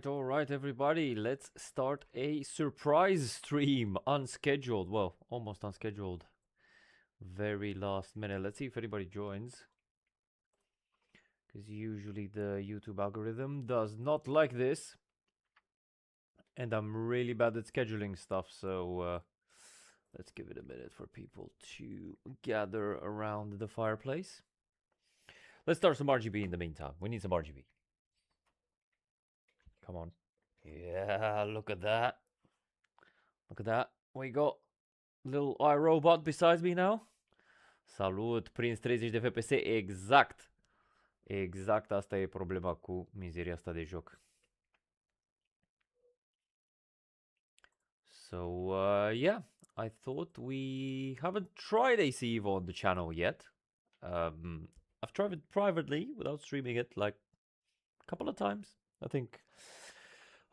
all right, everybody. Let's start a surprise stream. Unscheduled. Well, almost unscheduled. Very last minute. Let's see if anybody joins. Because usually the YouTube algorithm does not like this. And I'm really bad at scheduling stuff, so let's give it a minute for people to gather around the fireplace. Let's start some RGB in the meantime. We need some RGB. Come on. Yeah, look at that. Look at that. We got little iRobot besides me now. Salut, prins 30 de FPS. Exact. Exact asta e problema cu mizeria asta de joc. So, yeah. I thought we haven't tried AC Evo on the channel yet. I've tried it privately without streaming it like a couple of times. I think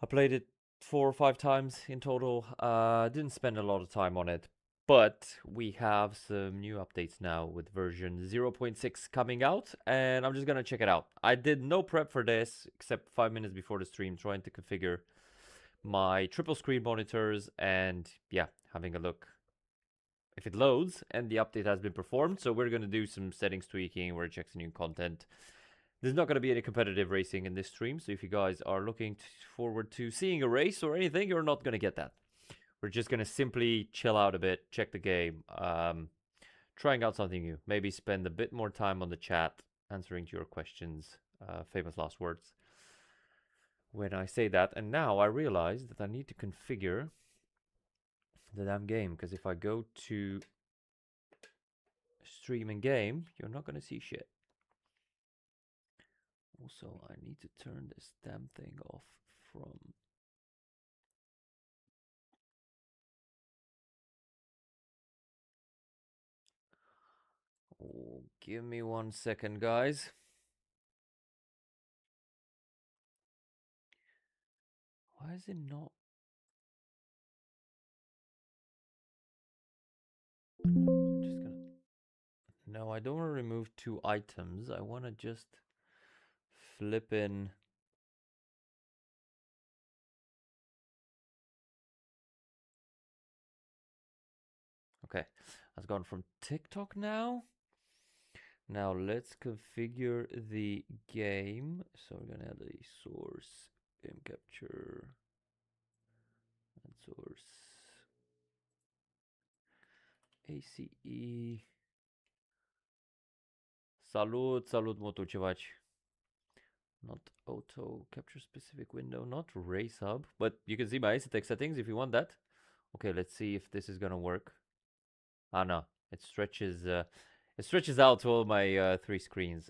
I played it 4 or 5 times in total. Didn't spend a lot of time on it, but we have some new updates now with version 0.6 coming out, and I'm just gonna check it out. I did no prep for this except 5 minutes before the stream, trying to configure my triple screen monitors and yeah, having a look if it loads, and the update has been performed. So we're gonna do some settings tweaking, we're checking new content. There's not going to be any competitive racing in this stream, so if you guys are looking forward to seeing a race or anything, you're not going to get that. We're just going to simply chill out a bit, check the game, trying out something new. Maybe spend a bit more time on the chat, answering to your questions, famous last words. When I say that, and now I realize that I need to configure the damn game, because if I go to stream and game, you're not going to see shit. Also, I need to turn this damn thing off from... Oh, give me 1 second, guys. Why is it not... I'm just gonna... No, I don't want to remove 2 items. I want to just flip in... Okay, I've gone from TikTok now. Now let's configure the game. So we're gonna add a source, game capture, and source, ACE. Salut, salut, Motu, ce faci? Not auto capture specific window, not race hub, but you can see my Asetek settings if you want that. Okay, let's see if this is gonna work. Ah, no, it stretches out to all my 3 screens.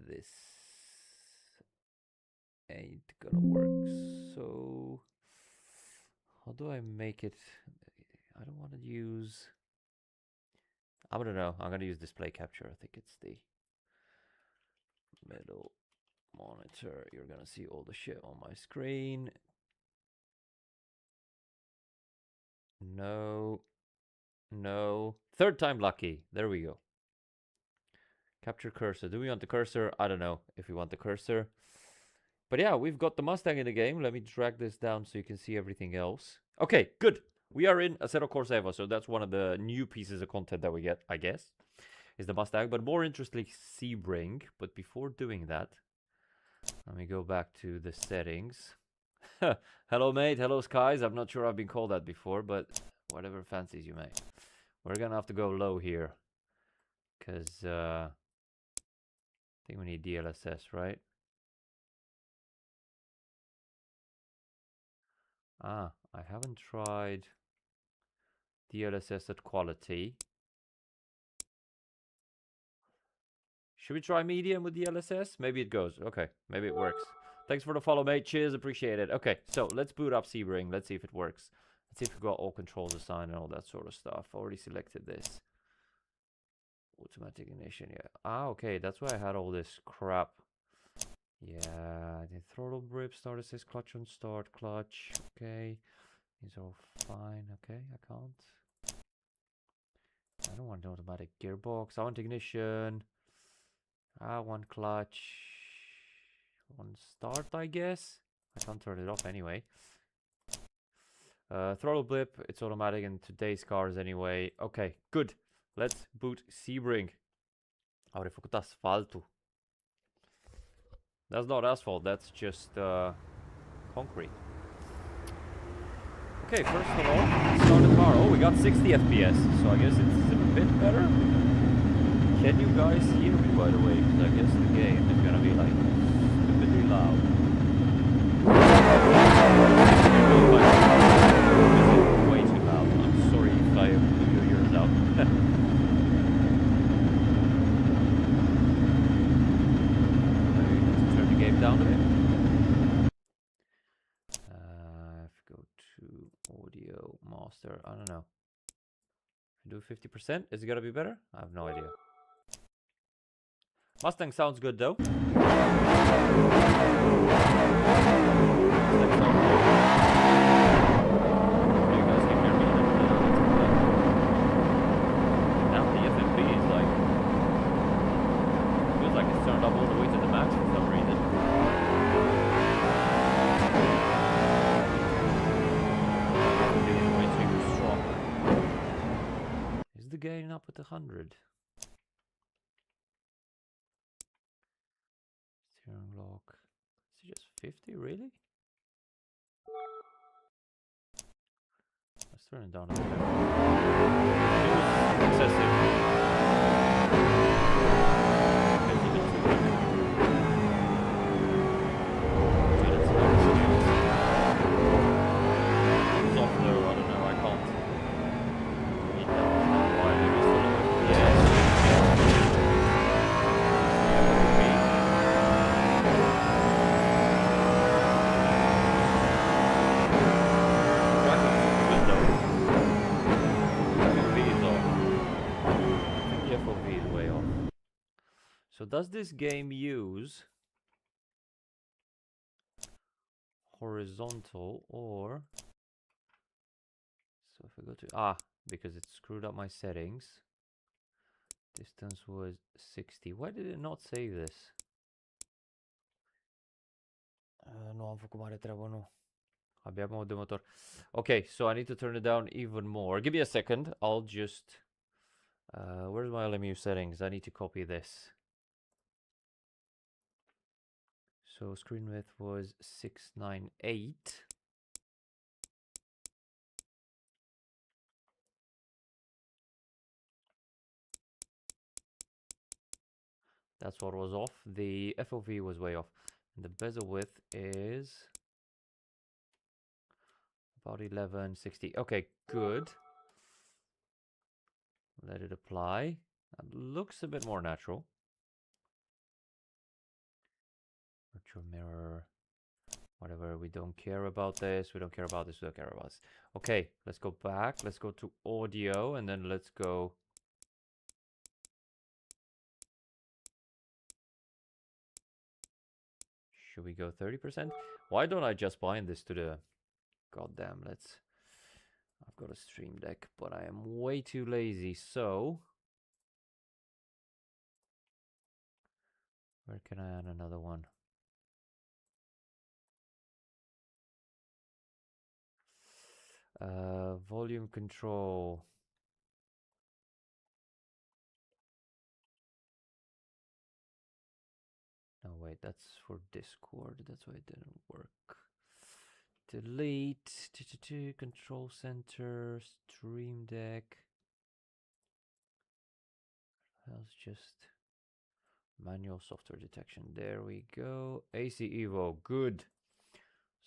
This ain't gonna work. So how do I make it? I don't want to use... I don't know. I'm gonna use display capture. I think it's the middle monitor. You're gonna see all the shit on my screen. No. No. 3rd time lucky. There we go. Capture cursor. Do we want the cursor? I don't know if we want the cursor. But yeah, we've got the Mustang in the game. Let me drag this down so you can see everything else. Okay, good. We are in Asetek Corsa Evo, so that's one of the new pieces of content that we get, I guess, is the Mustang. But more interestingly, Sebring. But before doing that, let me go back to the settings. Hello, mate. Hello, skies. I'm not sure I've been called that before, but whatever fancies you, mate. We're gonna have to go low here, because I think we need DLSS, right? Ah, I haven't tried DLSS at quality. Should we try medium with DLSS? Maybe it goes. Okay, maybe it works. Thanks for the follow, mate. Cheers, appreciate it. Okay, so let's boot up Sebring. Let's see if it works. Let's see if we've got all controls assigned and all that sort of stuff. Already selected this. Automatic ignition, yeah. Ah, okay, that's why I had all this crap. Yeah, the throttle grip, start assist, clutch on start, clutch. Okay, these are all fine. Okay, I can't. I don't want an automatic gearbox. I want ignition. I want clutch. I want start, I guess. I can't turn it off anyway. Throttle blip, it's automatic in today's cars anyway. Okay, good. Let's boot Sebring. Avrei făcut asfaltul. That's not asphalt, that's just concrete. Okay, first of all, let's start the car. Oh, we got 60 FPS, so I guess it's a bit better. Can you guys hear me, by the way? Because I guess the game is gonna be like stupidly loud. Way too loud. I'm sorry if I blew your ears out. Turn the game down a bit. Go to audio master. I don't know. Do 50%. Is it gonna be better? I have no idea. Mustang sounds good though. Now the FMP is like, feels like it's turned up all the way to the max for some reason. Way too strong. Is the gain up at 100? Steering lock. Is it just 50? Really? Let's turn it down a bit. It was excessive. Maybe a bit too much. Softer, I don't know, I can't. Why it was still So does this game use horizontal or... So if I go to... because it screwed up my settings. Distance was 60. Why did it not save this? Nu am făcut mare treabă, nu. Abia mod de motor. Okay, so I need to turn it down even more. Give me a second. I'll just... where's my LMU settings? I need to copy this. So screen width was 698. That's what was off. The FOV was way off. And the bezel width is about 1160. Okay, good. Let it apply. That looks a bit more natural. Virtual mirror. Whatever, we don't care about this. We don't care about this. We don't care about this. Okay, let's go back. Let's go to audio and then let's go. Should we go 30%? Why don't I just bind this to the... Goddamn, let's... I've got a stream deck, but I am way too lazy, so... Where can I add another one? Volume control. No, wait, that's for Discord. That's why it didn't work. Delete. Control center. Stream deck. That's just manual software detection. There we go. AC Evo. Good.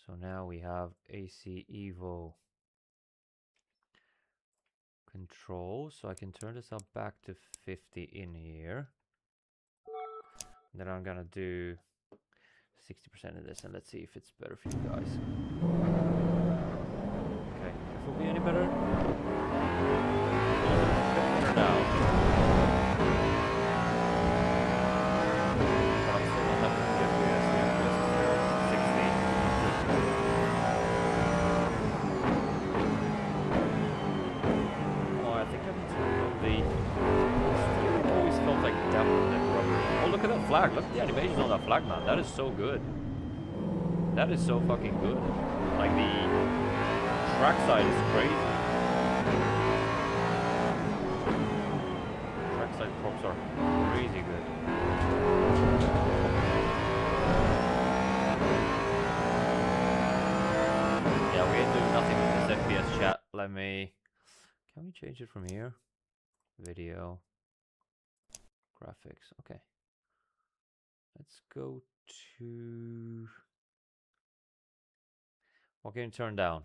So now we have AC Evo control. So I can turn this up back to 50 in here. Then I'm gonna do 60% of this and let's see if it's better for you guys. Okay, if it'll be any better. Better now. But I'm still not having the FPS. The FPS is still 60. Oh, I think I need to remove the look at that flag. Look at the animations on that flag, man. That is so good. That is so fucking good. Like, the trackside is crazy. Trackside props are crazy good. Yeah, we ain't doing nothing with this FPS chat. Let me... Can we change it from here? Video. Graphics. Okay. Let's go to... What can you turn down?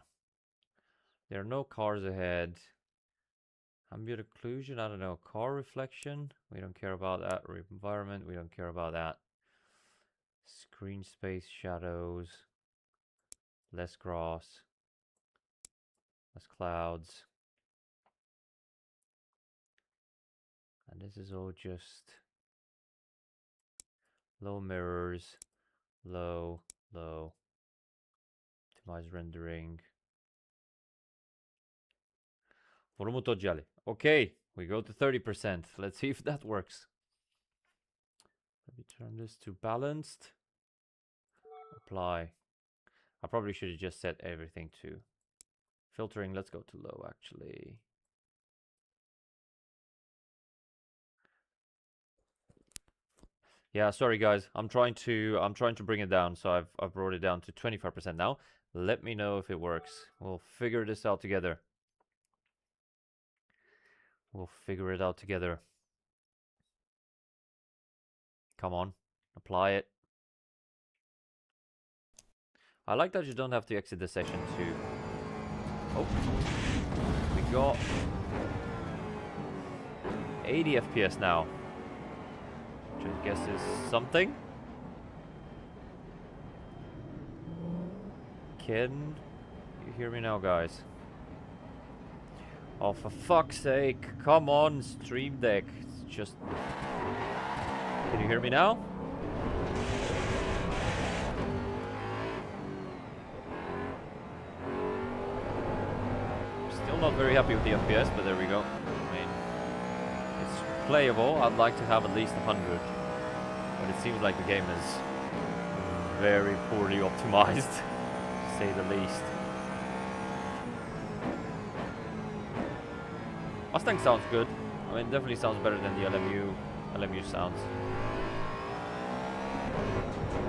There are no cars ahead. Ambient occlusion, I don't know. Car reflection, we don't care about that. Environment, we don't care about that. Screen space, shadows. Less grass. Less clouds. And this is all just low mirrors. Low, low. Optimize rendering. Volume toggiale. Okay, we go to 30%. Let's see if that works. Let me turn this to balanced. Apply. I probably should have just set everything to filtering. Let's go to low actually. Yeah, sorry guys. I'm trying to bring it down, so I've brought it down to 25% now. Let me know if it works. We'll figure this out together. We'll figure it out together. Come on, apply it. I like that you don't have to exit the session too. Oh, we got 80 FPS now, which I guess is something. Can you hear me now, guys? Oh, for fuck's sake, come on, Stream Deck. It's just... Can you hear me now? Still not very happy with the FPS, but there we go. I mean, it's playable. I'd like to have at least 100. But it seems like the game is very poorly optimized, to say the least. Mustang sounds good. I mean, definitely sounds better than the LMU sounds.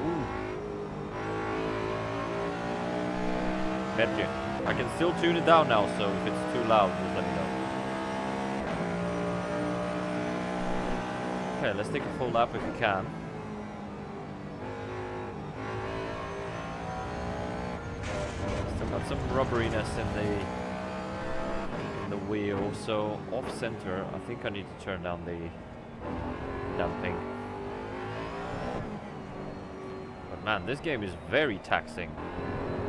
Ooh. Merge. I can still tune it down now, so if it's too loud, just let me know. Okay, let's take a full lap if we can. Still got some rubberiness in the wheel, so off center. I think I need to turn down the damping. But man, this game is very taxing.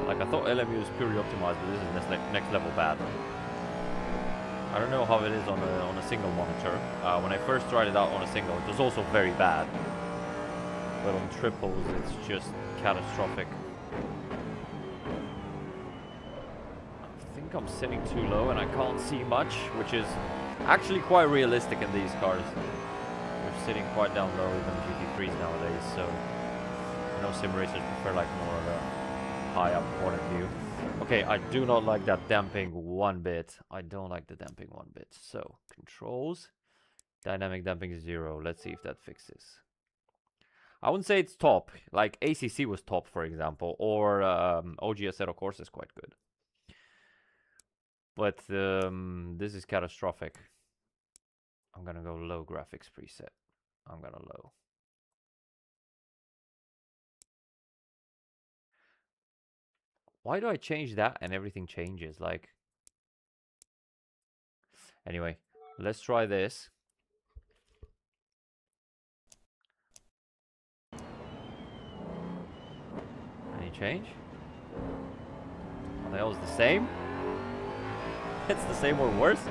Like, I thought LMU was purely optimized, but this is next level bad. I don't know how it is on a single monitor. When I first tried it out on a single, it was also very bad. But on triples, it's just catastrophic. I think I'm sitting too low and I can't see much, which is actually quite realistic in these cars. We're sitting quite down low, even GT3s nowadays, so I know sim racers prefer like more of a high up point of view. Okay, I do not like that damping one bit. I don't like the damping one bit. So, controls, dynamic damping 0. Let's see if that fixes. I wouldn't say it's top. Like ACC was top, for example, or OG Asetek course is quite good. But this is catastrophic. I'm gonna go low graphics preset. I'm gonna low. Why do I change that and everything changes? Like, anyway, let's try this. Any change? Are they always the same? It's the same or worse?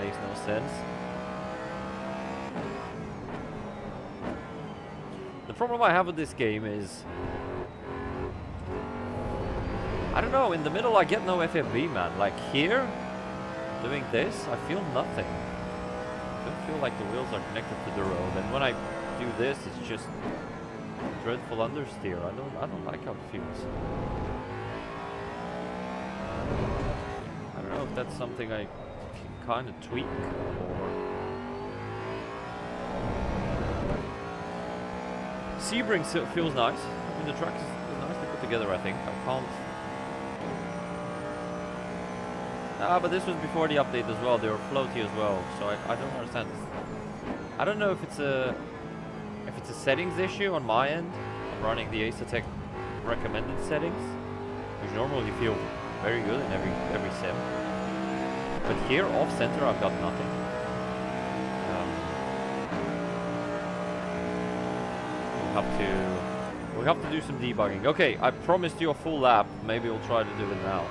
Makes no sense. The problem I have with this game is, I don't know, in the middle I get no FFB, man. Like here, doing this, I feel nothing. I don't feel like the wheels are connected to the road. And when I do this, it's just dreadful understeer. I don't like how it feels. I don't know if that's something I can kind of tweak or. Sebring feels nice. I mean, the track is nicely put together, I think. I can't. But this was before the update as well. They were floaty as well, so I don't understand this. I don't know if it's a settings issue on my end. I'm running the Asetek recommended settings, which normally feel very good in every sim. But here off center, I've got nothing. We'll have to do some debugging. Okay, I promised you a full lap. Maybe we'll try to do it now.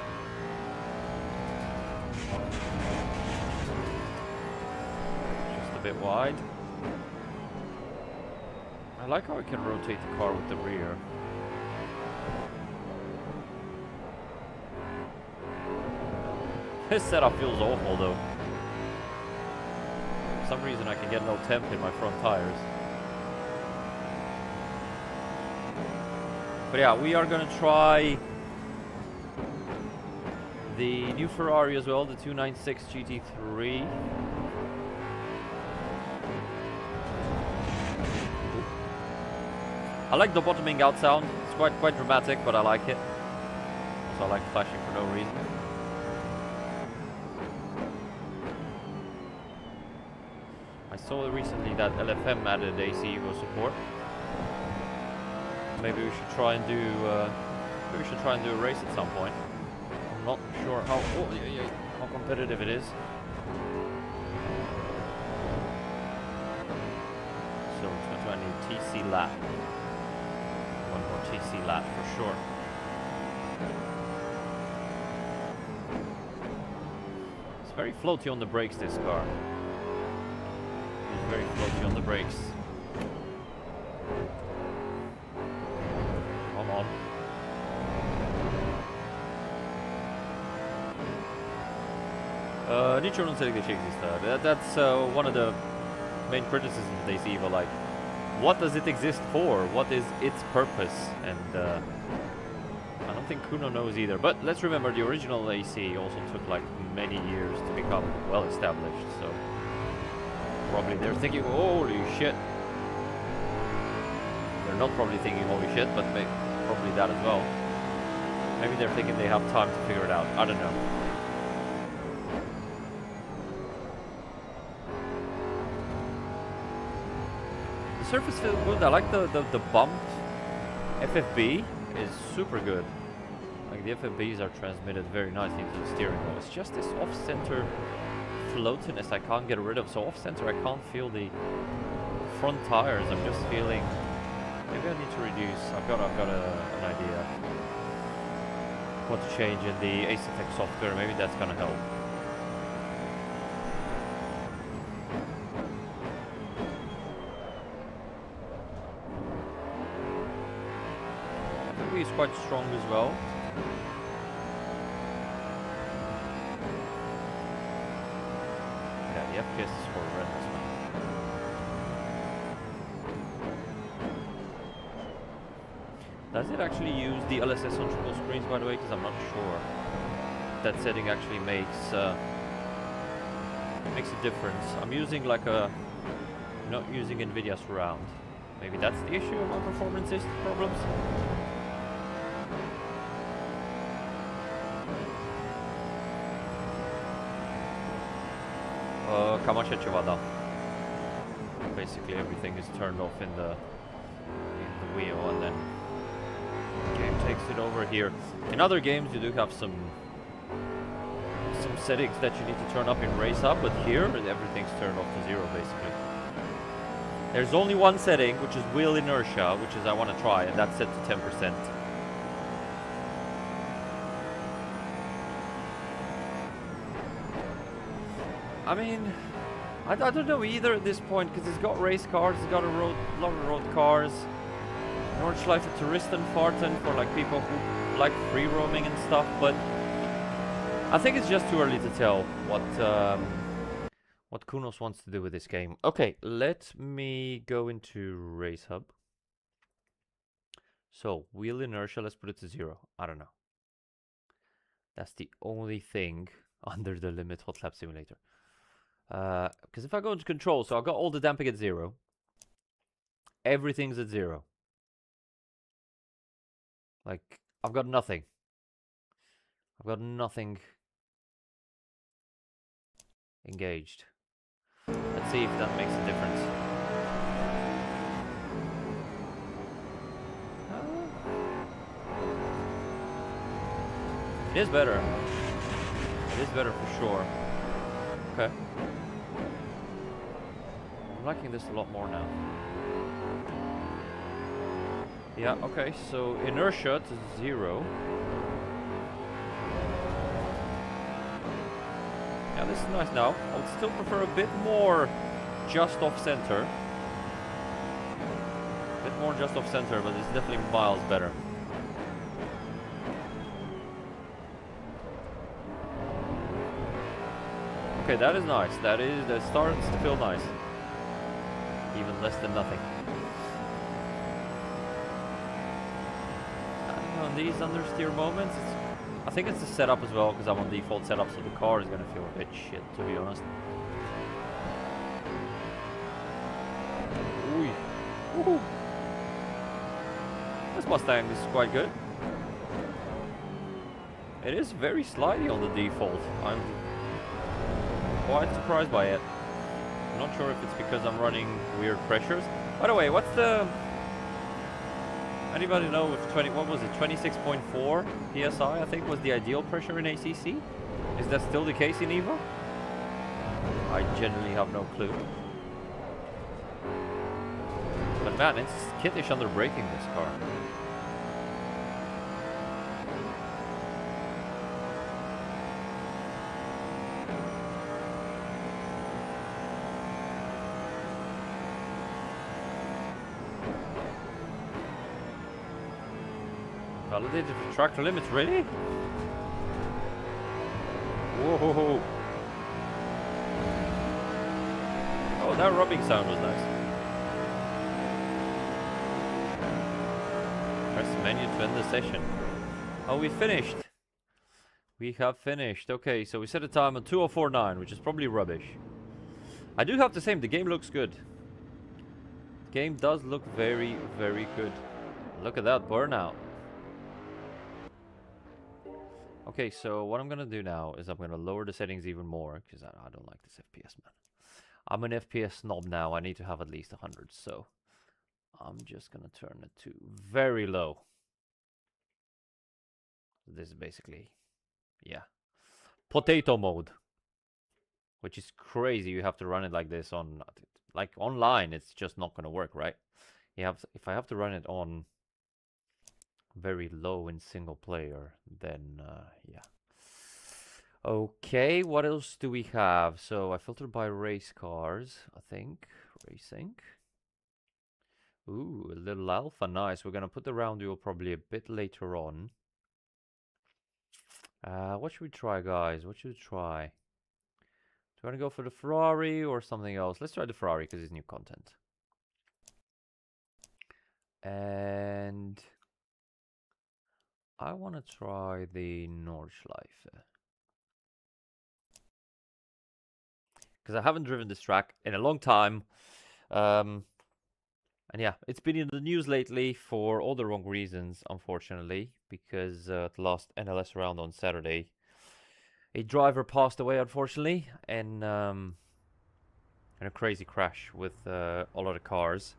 Just a bit wide. I like how I can rotate the car with the rear. This setup feels awful though. For some reason I can get no temp in my front tires. But yeah, we are gonna try the new Ferrari as well, the 296 GT3. I like the bottoming out sound. It's quite dramatic, but I like it. Also, I like flashing for no reason. I saw recently that LFM added AC Evo support. Maybe we should try and do a race at some point. I'm not sure how competitive it is. So it's going to need TC lap. One more TC lap for sure. It's very floaty on the brakes, this car. It's very floaty on the brakes. Nicho non segue exista. That's one of the main criticisms of AC Evo. Like, what does it exist for? What is its purpose? And I don't think Kuno knows either. But let's remember, the original AC also took like many years to become well established. So probably they're thinking, holy shit. They're not probably thinking holy shit, but probably that as well. Maybe they're thinking they have time to figure it out. I don't know. The surface feels good. I like the bumped FFB is super good. Like, the FFBs are transmitted very nicely into the steering wheel. It's just this off-center floatiness I can't get rid of. So off-center I can't feel the front tires. I'm just feeling. Maybe I need to reduce. I've got an idea what to change in the Asetek software. Maybe that's gonna help. I think he's quite strong as well. Yeah, the FPS is horrendous, man. Does it actually use the LSS on triple screens, by the way? Because I'm not sure. That setting actually makes a difference. I'm using like not using NVIDIA surround. Maybe that's the issue of my performance problems. Kamashechevada. Basically everything is turned off in the wheel, and then the game takes it over here. In other games you do have some settings that you need to turn up in race up, but here everything's turned off to 0 basically. There's only one setting, which is wheel inertia, which is I want to try, and that's set to 10%. I mean, I don't know either at this point, because it's got race cars, it's got a lot of road cars. Nordschleife Touristen Fahrten for like people who like free roaming and stuff, but I think it's just too early to tell what what Kunos wants to do with this game. Okay, let me go into Race Hub. So, wheel inertia, let's put it to 0. I don't know. That's the only thing under the limit hot lap simulator. Because if I go into control, so I've got all the damping at 0. Everything's at 0. Like, I've got nothing. I've got nothing engaged. Let's see if that makes a difference. It is better. It is better for sure. Okay. I'm liking this a lot more now. Yeah, okay, so inertia to 0. Yeah, this is nice now. I would still prefer a bit more just off center. A bit more just off center, but it's definitely miles better. Okay, that is nice. That starts to feel nice. Even less than nothing. On these understeer moments, I think it's the setup as well, because I'm on default setup, so the car is gonna feel a bit shit, to be honest. Ooh. Woohoo! This Mustang is quite good. It is very slidey on the default. I'm quite surprised by it. I'm not sure if it's because I'm running weird pressures. By the way, what's the... Anybody know if what was it, 26.4 PSI, I think, was the ideal pressure in ACC? Is that still the case in Evo? I genuinely have no clue. But man, it's kiddish under braking this car. Validated for tractor limits, really? Whoa! Oh, that rubbing sound was nice. Press menu to end the session. Oh, we finished. We have finished. Okay, so we set a time on 2:04.9, which is probably rubbish. I do have to say, the game looks good. The game does look very, very good. Look at that burnout. Okay, so what I'm gonna do now is I'm gonna lower the settings even more, because I don't like this FPS, man. I'm an FPS snob now. I need to have at least 100, so I'm just gonna turn it to very low. This is basically, yeah, potato mode, which is crazy. You have to run it like this on, like online. It's just not gonna work, right? You have, if I have to run it on very low in single player, then yeah. Okay, what else do we have? So I filtered by race cars, I think. Racing. Ooh, a little alpha, nice. We're gonna put the round wheel probably a bit later on. What should we try, guys? What should we try? Do you want to go for the Ferrari or something else? Let's try the Ferrari because it's new content. And I want to try the Nordschleife. Because I haven't driven this track in a long time. And yeah, it's been in the news lately for all the wrong reasons, unfortunately. Because the last NLS round on Saturday, a driver passed away, unfortunately, in a crazy crash with a lot of cars.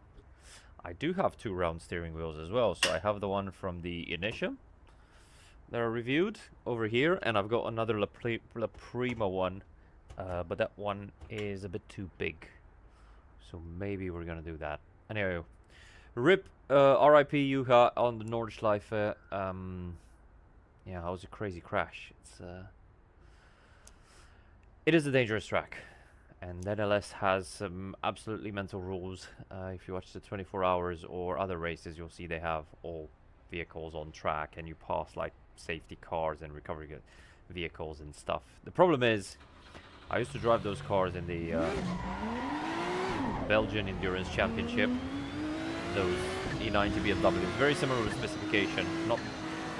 I do have 2 round steering wheels as well. So I have the one from the Initium that are reviewed over here, and I've got another La Prima one, but that one is a bit too big, so maybe we're gonna do that. Anyway, RIP, RIP Juha on the Nordschleife. Yeah, that was a crazy crash. It is a dangerous track, and NLS has some absolutely mental rules. If you watch the 24 hours or other races, you'll see they have all vehicles on track, and you pass like safety cars and recovery vehicles and stuff. The problem is I used to drive those cars in the Belgian Endurance Championship. Those E90 BMWs, very similar specification, not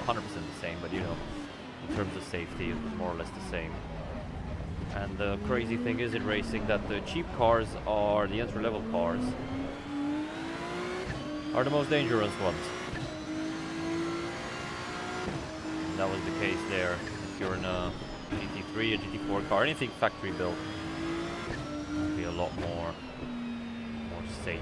100% the same, but you know, in terms of safety, it was more or less the same. And the crazy thing is in racing that the cheap cars are the entry-level cars, are the most dangerous ones. And that was the case there. If you're in a GT3, a GT4 car, anything factory built, will be a lot more safe.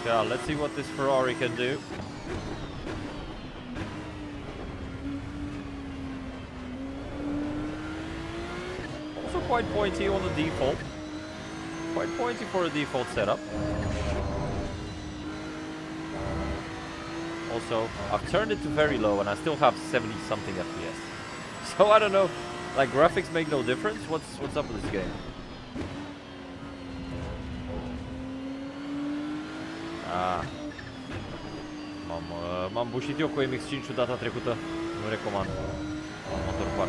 Yeah, let's see what this Ferrari can do. Also quite pointy on the default. Quite pointy for a default setup. Also, I've turned it to very low and I still have 70 something FPS. So I don't know, like graphics make no difference. What's up with this game? M-am bușit eu cu MX-5-ul data trecută. Nu recomand. Motor park.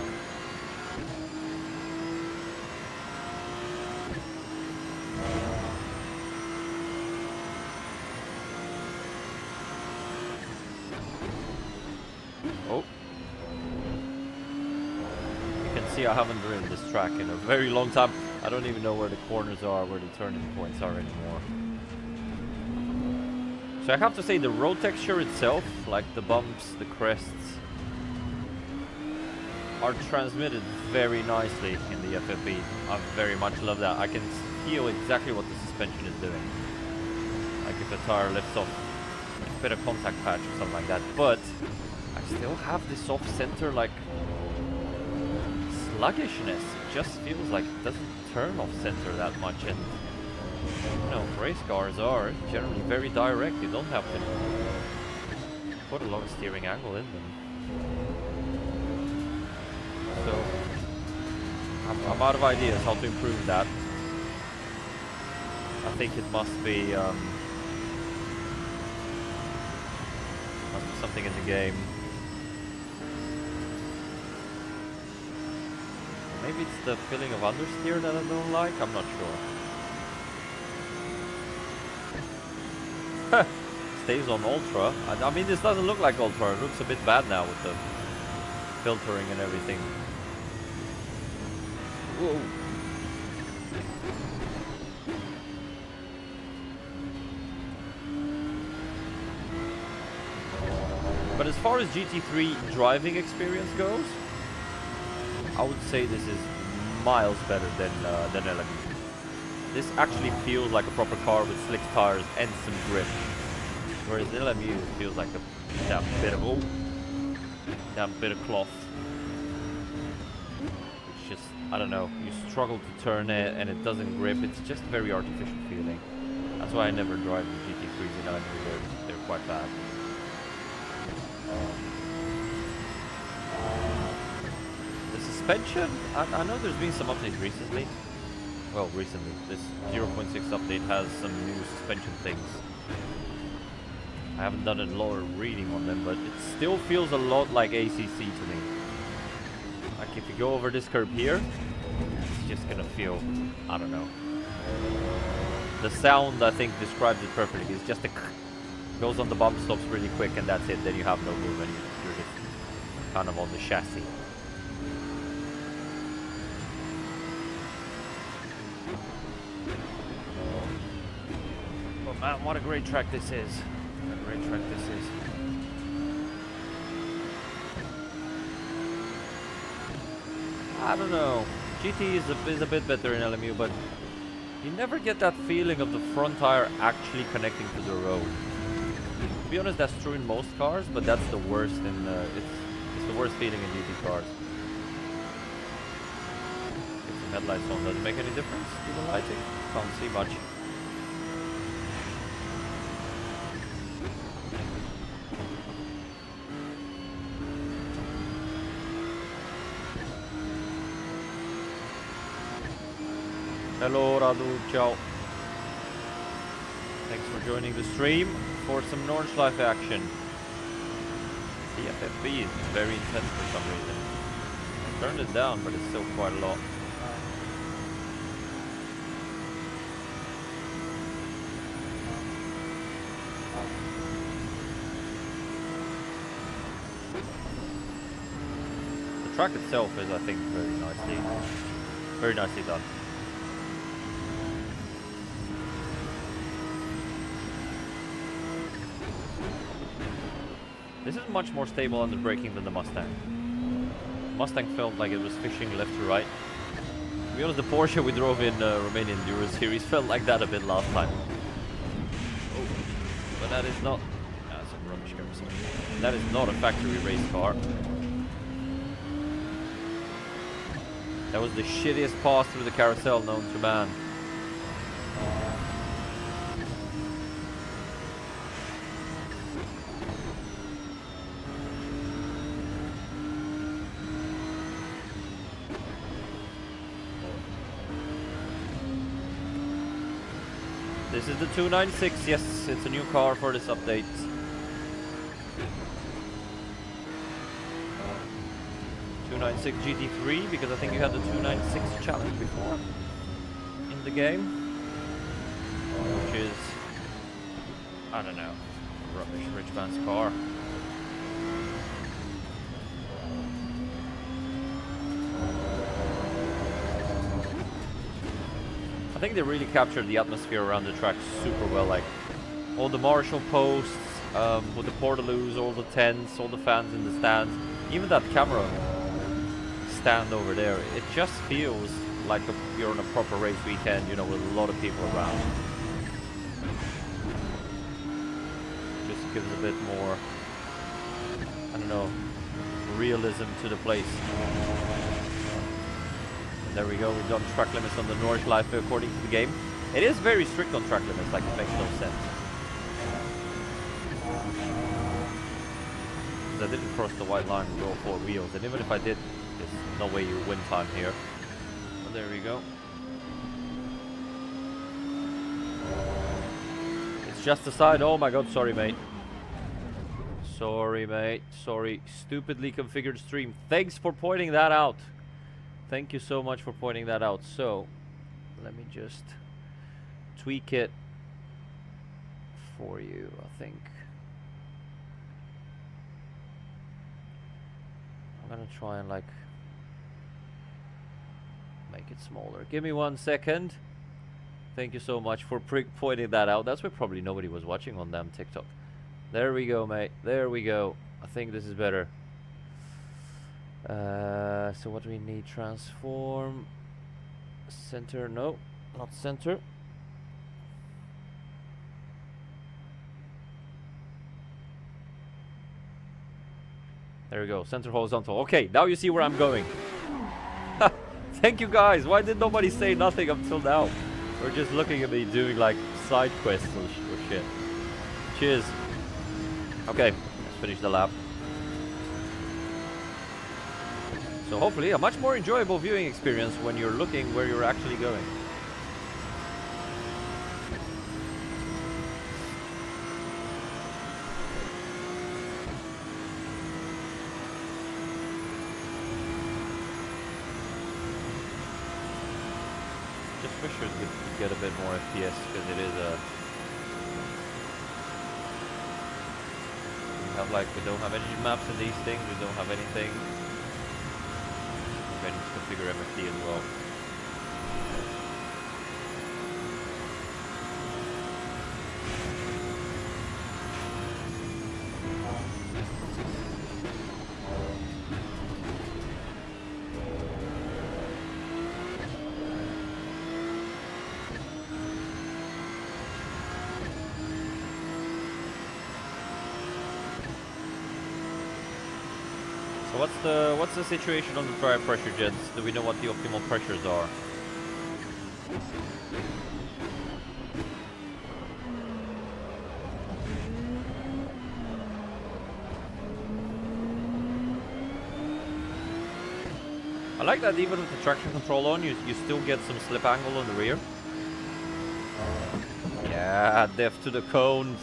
Oh. You can see I haven't driven this track in a very long time. I don't even know where the corners are, where the turning points are anymore. So I have to say the road texture itself, like the bumps, the crests, are transmitted very nicely in the FFB. I very much love that. I can feel exactly what the suspension is doing. Like if a tire lifts off a bit of contact patch or something like that. But I still have this off-center like sluggishness. It just feels like it doesn't turn off-center that much. And you know, race cars are generally very direct. You don't have to put a lot of steering angle in them. So I'm out of ideas how to improve that. I think it must be something in the game. Maybe it's the feeling of understeer that I don't like. I'm not sure. Stays on Ultra. I mean, this doesn't look like Ultra. It looks a bit bad now with the filtering and everything. Whoa. But as far as GT3 driving experience goes, I would say this is miles better than LMU. This actually feels like a proper car with slick tires and some grip. Whereas LMU feels like that bit of cloth. It's just, I don't know, you struggle to turn it and it doesn't grip. It's just very artificial feeling. That's why I never drive the GT3s in LMU. They're quite bad. The suspension, I know there's been some updates recently. Well, recently, this 0.6 update has some new suspension things. I haven't done a lot of reading on them, but it still feels a lot like ACC to me. Like if you go over this curb here, it's just gonna feel, I don't know. The sound, I think, describes it perfectly. It's just a goes on the bump, stops really quick, and that's it. Then you have no movement. You're just kind of on the chassis. Oh man, what a great track this is. What a great track this is. I don't know. GT is a bit better in LMU, but you never get that feeling of the front tire actually connecting to the road. To be honest, that's true in most cars, but that's the worst in it's the worst feeling in GT cars. Get some headlights on. Does it make any difference to the lighting? Can't see much. Hello Radu, ciao. Thanks for joining the stream. for some Nordschleife action. The FFB is very intense for some reason. I turned it down, but it's still quite a lot. The track itself is, I think, very nicely done. This is much more stable under braking than the Mustang. Mustang felt like it was fishing left to right. To be honest, the Porsche we drove in Romanian Enduro Series felt like that a bit last time. Oh, but that is not... some rubbish carousel. That is not a factory race car. That was the shittiest pass through the carousel known to man. This is the 296, yes, it's a new car for this update. .296 GT3, because I think you had the 296 challenge before in the game. Which is, I don't know, rubbish rich man's car. I think they really captured the atmosphere around the track super well, like all the marshal posts, with the portaloos, all the tents, all the fans in the stands, even that camera stand over there. It just feels like you're on a proper race weekend, you know, with a lot of people around. Just gives a bit more, I don't know, realism to the place. There we go, we've done track limits on the Nordschleife according to the game. It is very strict on track limits, like it makes no sense. Because I didn't cross the white line with all four wheels, and even if I did, there's no way you win time here. But there we go. It's just the side, oh my god, sorry mate. Sorry mate, sorry. Stupidly configured stream. Thanks for pointing that out. Thank you so much for pointing that out. So, let me just tweak it for you, I think. I'm gonna try and like make it smaller. Give me 1 second. Thank you so much for pointing that out. That's why probably nobody was watching on damn TikTok. There we go, mate. There we go. I think this is better. So what do we need? Transform. Center. No, not center. There we go. Center horizontal. Okay, now you see where I'm going. Thank you guys. Why did nobody say nothing until now? We're just looking at me doing like side quests or shit. Cheers. Okay, let's finish the lap. So hopefully a much more enjoyable viewing experience when you're looking where you're actually going. Just wish it would get a bit more FPS, because it is a... we don't have any maps in these things, we don't have anything. We can configure MFD as well. What's the situation on the tire pressure, gents? Do we know what the optimal pressures are? I like that even with the traction control on, you still get some slip angle on the rear. Yeah, death to the cones.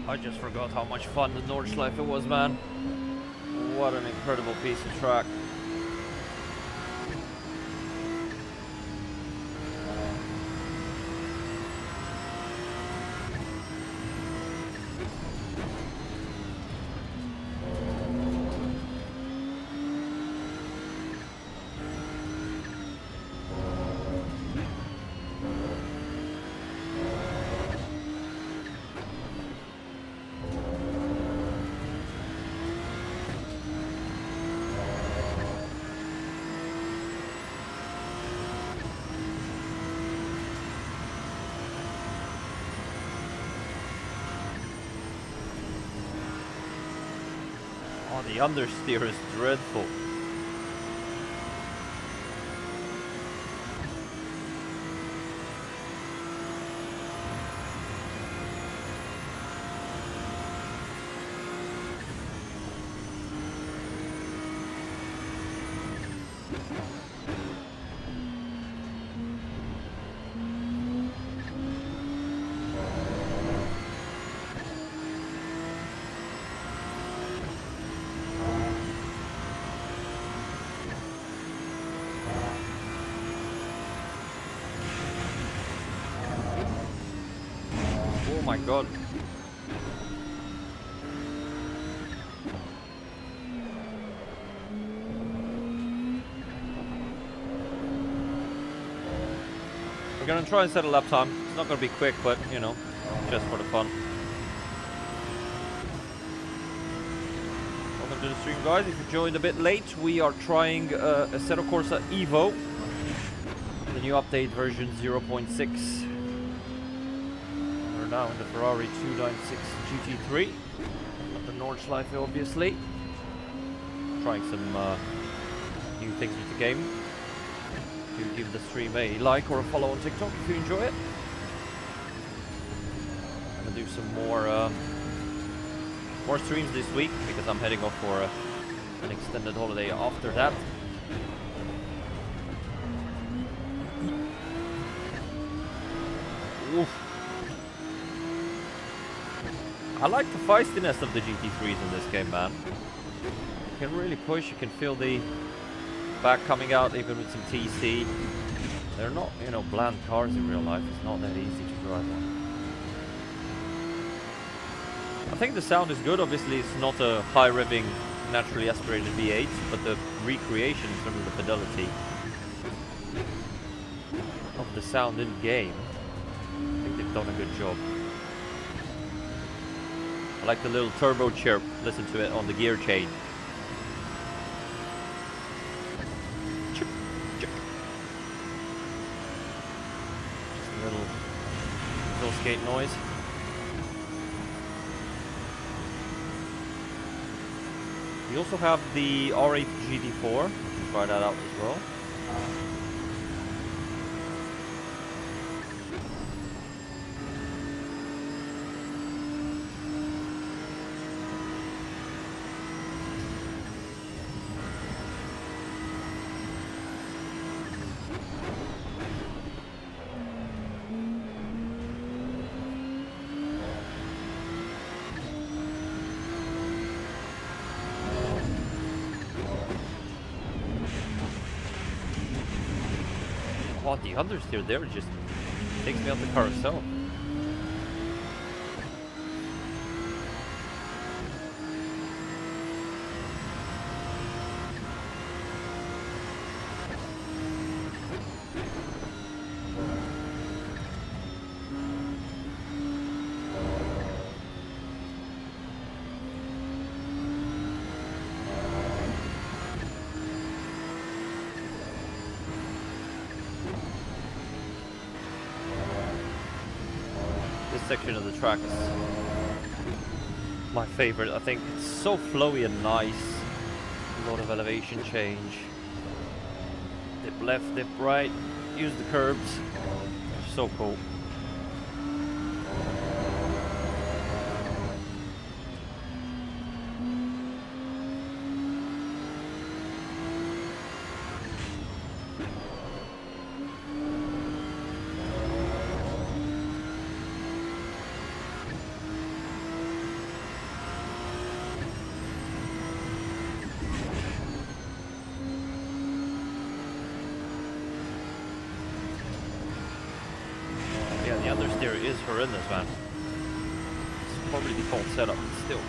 I just forgot how much fun the Nordschleife was, man. What an incredible piece of track. Oh, the understeer is dreadful. Oh my god. We're gonna try and set a lap time. It's not gonna be quick, but you know, just for the fun. Welcome to the stream, guys. If you joined a bit late, we are trying Asetek Corsa Evo, the new update version 0.6. Now in the Ferrari 296 GT3, not the Nordschleife obviously. Trying some new things with the game. Do give the stream a like or a follow on TikTok if you enjoy it. I'm gonna do some more streams this week because I'm heading off for an extended holiday after that. Oof. I like the feistiness of the GT3s in this game, man. You can really push, you can feel the back coming out even with some TC. They're not, you know, bland cars in real life. It's not that easy to drive on. I think the sound is good. Obviously, it's not a high-revving, naturally aspirated V8, but the recreation in terms of the fidelity of the sound in game, I think they've done a good job. I like the little turbo chirp. Listen to it on the gear change. Chirp, chirp. Just a little skate noise. We also have the R8 GT4. We can try that out as well. Oh, the understeer there just takes me out the carousel. Section of the track is my favorite. I think it's so flowy and nice. A lot of elevation change. Dip left, dip right. Use the curbs. So cool. here is horrendous, man. It's probably default setup, but still.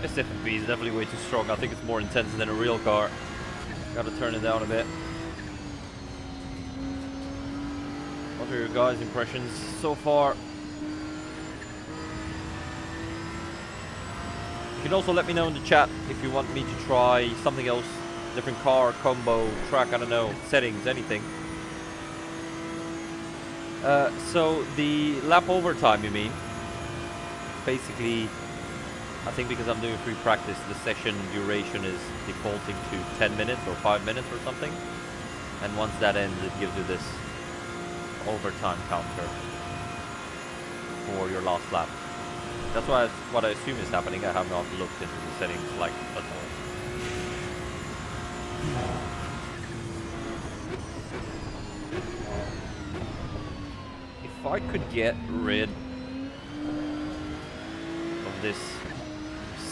This FFB is definitely way too strong. I think it's more intense than a real car. Gotta turn it down a bit. What are your guys' impressions so far? You can also let me know in the chat if you want me to try something else. Different car, combo, track, I don't know, settings, anything. So the lap overtime, you mean? Basically, I think because I'm doing free practice, the session duration is defaulting to 10 minutes or 5 minutes or something. And once that ends, it gives you this overtime counter for your last lap. That's what I assume is happening. I have not looked into the settings like at all. If I could get rid of this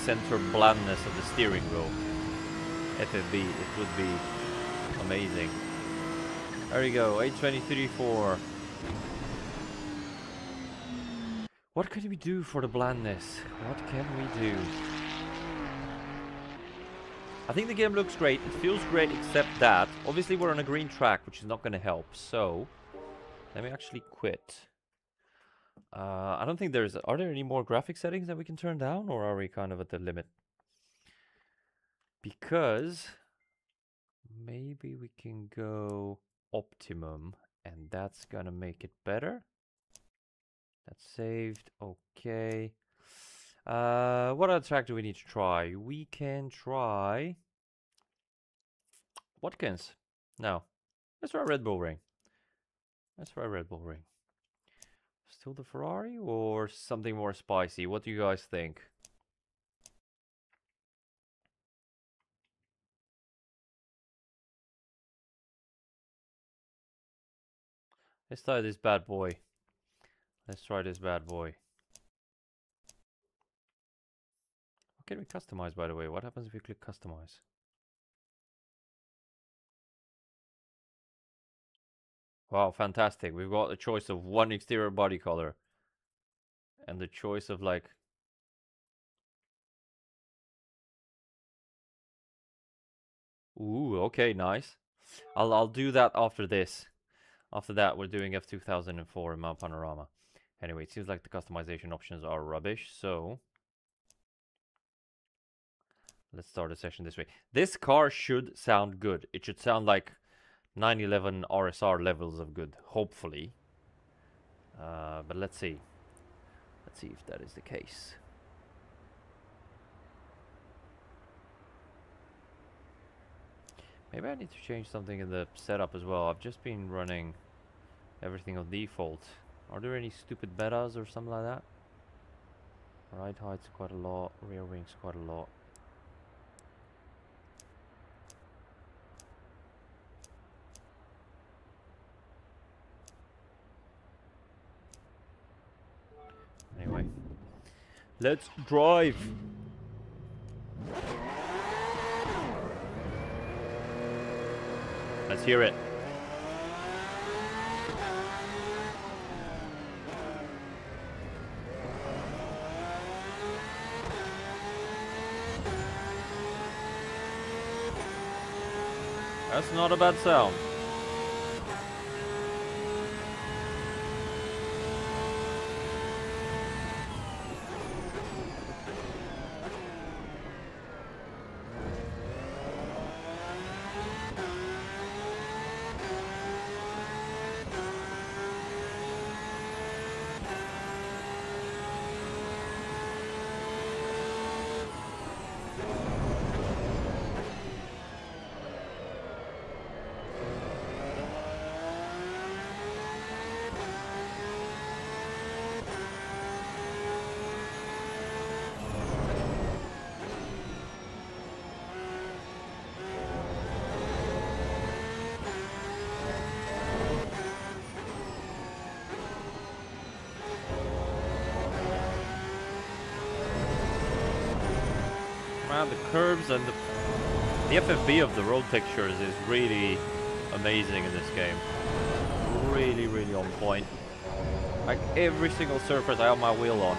center blandness of the steering wheel, FFB, it would be amazing. There we go, 823.4. What can we do for the blandness? What can we do? I think the game looks great. It feels great, except that obviously we're on a green track, which is not going to help. So let me actually quit. I don't think there's... Are there any more graphic settings that we can turn down, or are we kind of at the limit? Because maybe we can go optimum, and that's gonna make it better. That's saved. Okay. What other track do we need to try? We can try Watkins. No. Let's try Red Bull Ring. Let's try Red Bull Ring. Still the Ferrari or something more spicy? What do you guys think? Let's try this bad boy. Let's try this bad boy. What can we customize, by the way? What happens if we click customize? Wow, fantastic. We've got a choice of one exterior body color. And the choice of like... Ooh, okay, nice. I'll do that after this. After that, we're doing F2004 in Mount Panorama. Anyway, it seems like the customization options are rubbish, so... Let's start the session this way. This car should sound good. It should sound like 911 RSR levels of good, hopefully. But let's see. Let's see if that is the case. Maybe I need to change something in the setup as well. I've just been running everything on default. Are there any stupid betas or something like that? Ride height's quite a lot, rear wings quite a lot. Anyway, let's drive. Let's hear it. That's not a bad sound. Man, the curves and the FFB of the road textures is really amazing in this game. Really, really on point. Like every single surface I have my wheel on,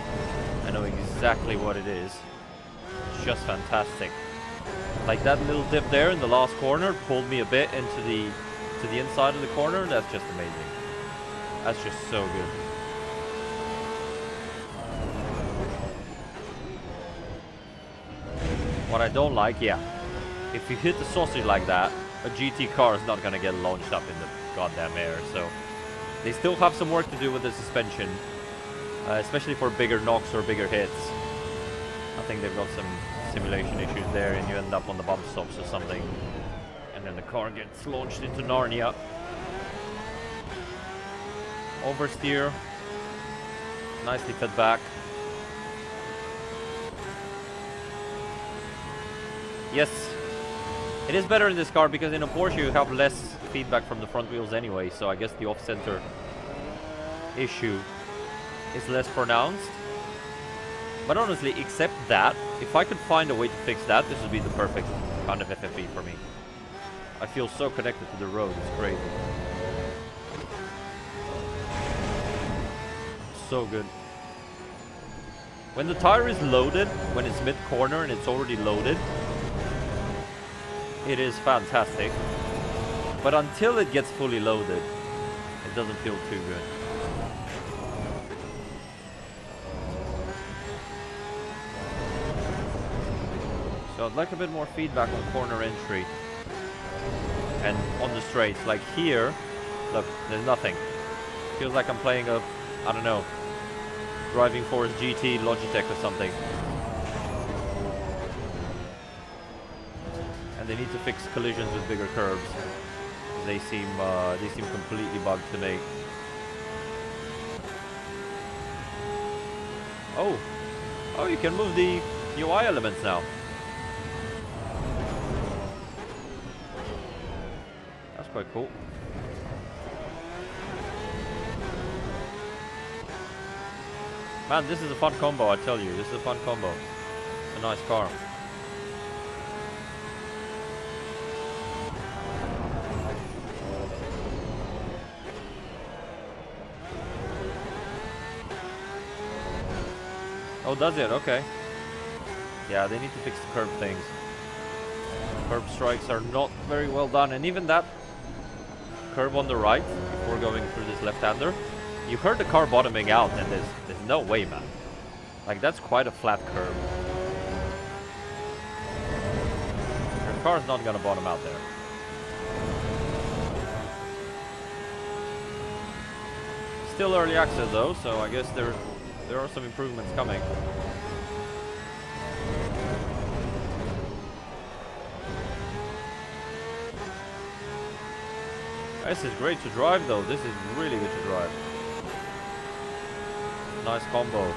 I know exactly what it is. It's just fantastic. Like that little dip there in the last corner pulled me a bit into the inside of the corner. That's just amazing. That's just so good. What I don't like, yeah, if you hit the sausage like that, a GT car is not gonna get launched up in the goddamn air. So they still have some work to do with the suspension, especially for bigger knocks or bigger hits. I think they've got some simulation issues there, and you end up on the bump stops or something, and then the car gets launched into Narnia. Oversteer, nicely fed back. Yes, it is better in this car because in a Porsche you have less feedback from the front wheels anyway, so I guess the off-center issue is less pronounced. But honestly, except that, if I could find a way to fix that, this would be the perfect kind of FFE for me. I feel so connected to the road, it's crazy. So good. When the tire is loaded, when it's mid-corner and it's already loaded, it is fantastic. But until it gets fully loaded, it doesn't feel too good. So I'd like a bit more feedback on corner entry and on the straights. Like here, look, there's nothing. Feels like I'm playing a, I don't know, Driving Force GT Logitech or something. And they need to fix collisions with bigger curbs. They seem completely bugged to me. Oh, you can move the UI elements now. That's quite cool. Man, this is a fun combo, I tell you. This is a fun combo. It's a nice car. Oh, does it? Okay. Yeah, they need to fix the curb things. Curb strikes are not very well done, and even that curb on the right, before going through this left-hander, you heard the car bottoming out, and there's no way, man. Like, that's quite a flat curb. Your car's not gonna bottom out there. Still early access though, so I guess there are some improvements coming. This is great to drive though. This is really good to drive. Nice combo.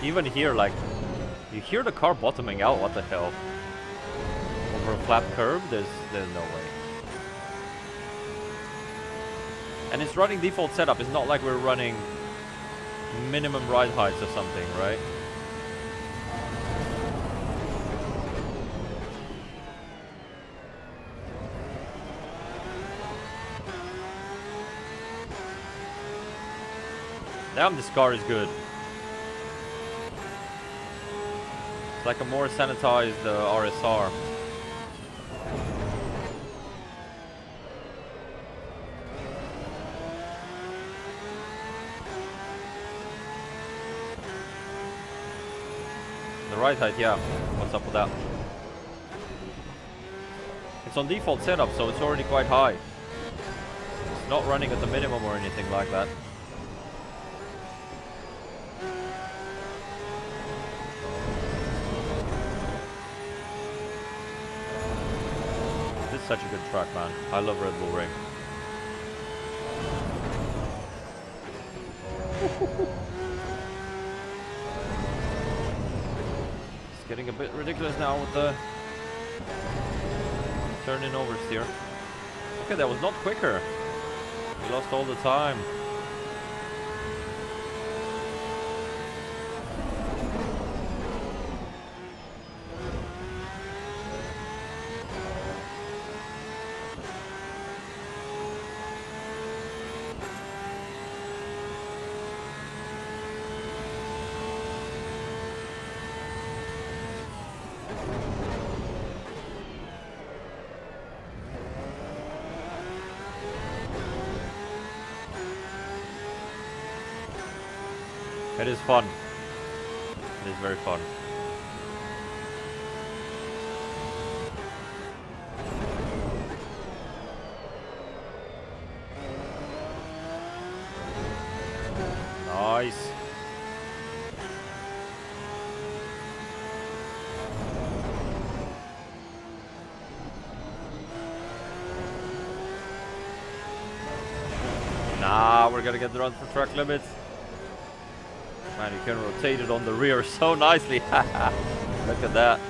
Even here, like, you hear the car bottoming out. What the hell? Over a flat curb, there's no way. And it's running default setup. It's not like we're running minimum ride heights or something, right? Damn, this car is good. It's like a more sanitized RSR. The ride height, yeah. What's up with that? It's on default setup, so it's already quite high. It's not running at the minimum or anything like that. This is such a good track, man. I love Red Bull Ring. It's getting a bit ridiculous now with the turning oversteer. Okay, that was not quicker. We lost all the time. it is fun. It is very fun. Nice. Nah, we're gonna get the run for track limits. Man, you can rotate it on the rear so nicely. Look at that.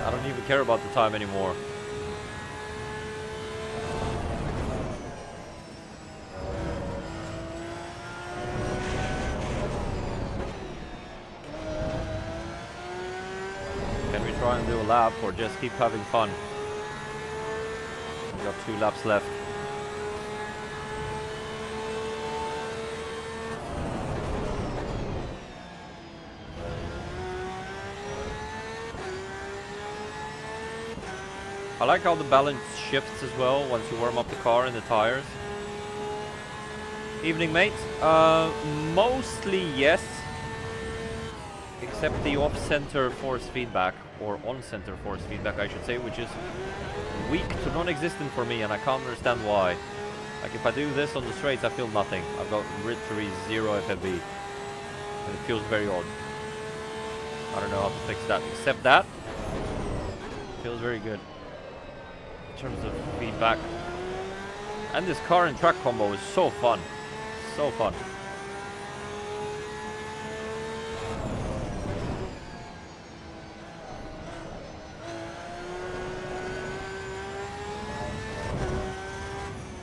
I don't even care about the time anymore. Can we try and do a lap or just keep having fun? We've got 2 laps left. I like how the balance shifts as well once you warm up the car and the tires. Evening, mate. Mostly yes. Except the off-center force feedback, or on-center force feedback I should say, which is weak to non-existent for me, and I can't understand why. Like if I do this on the straights, I feel nothing. I've got literally 0 FFB. And it feels very odd. I don't know how to fix that, except that it feels very good. In terms of feedback. And this car and track combo is so fun. So fun.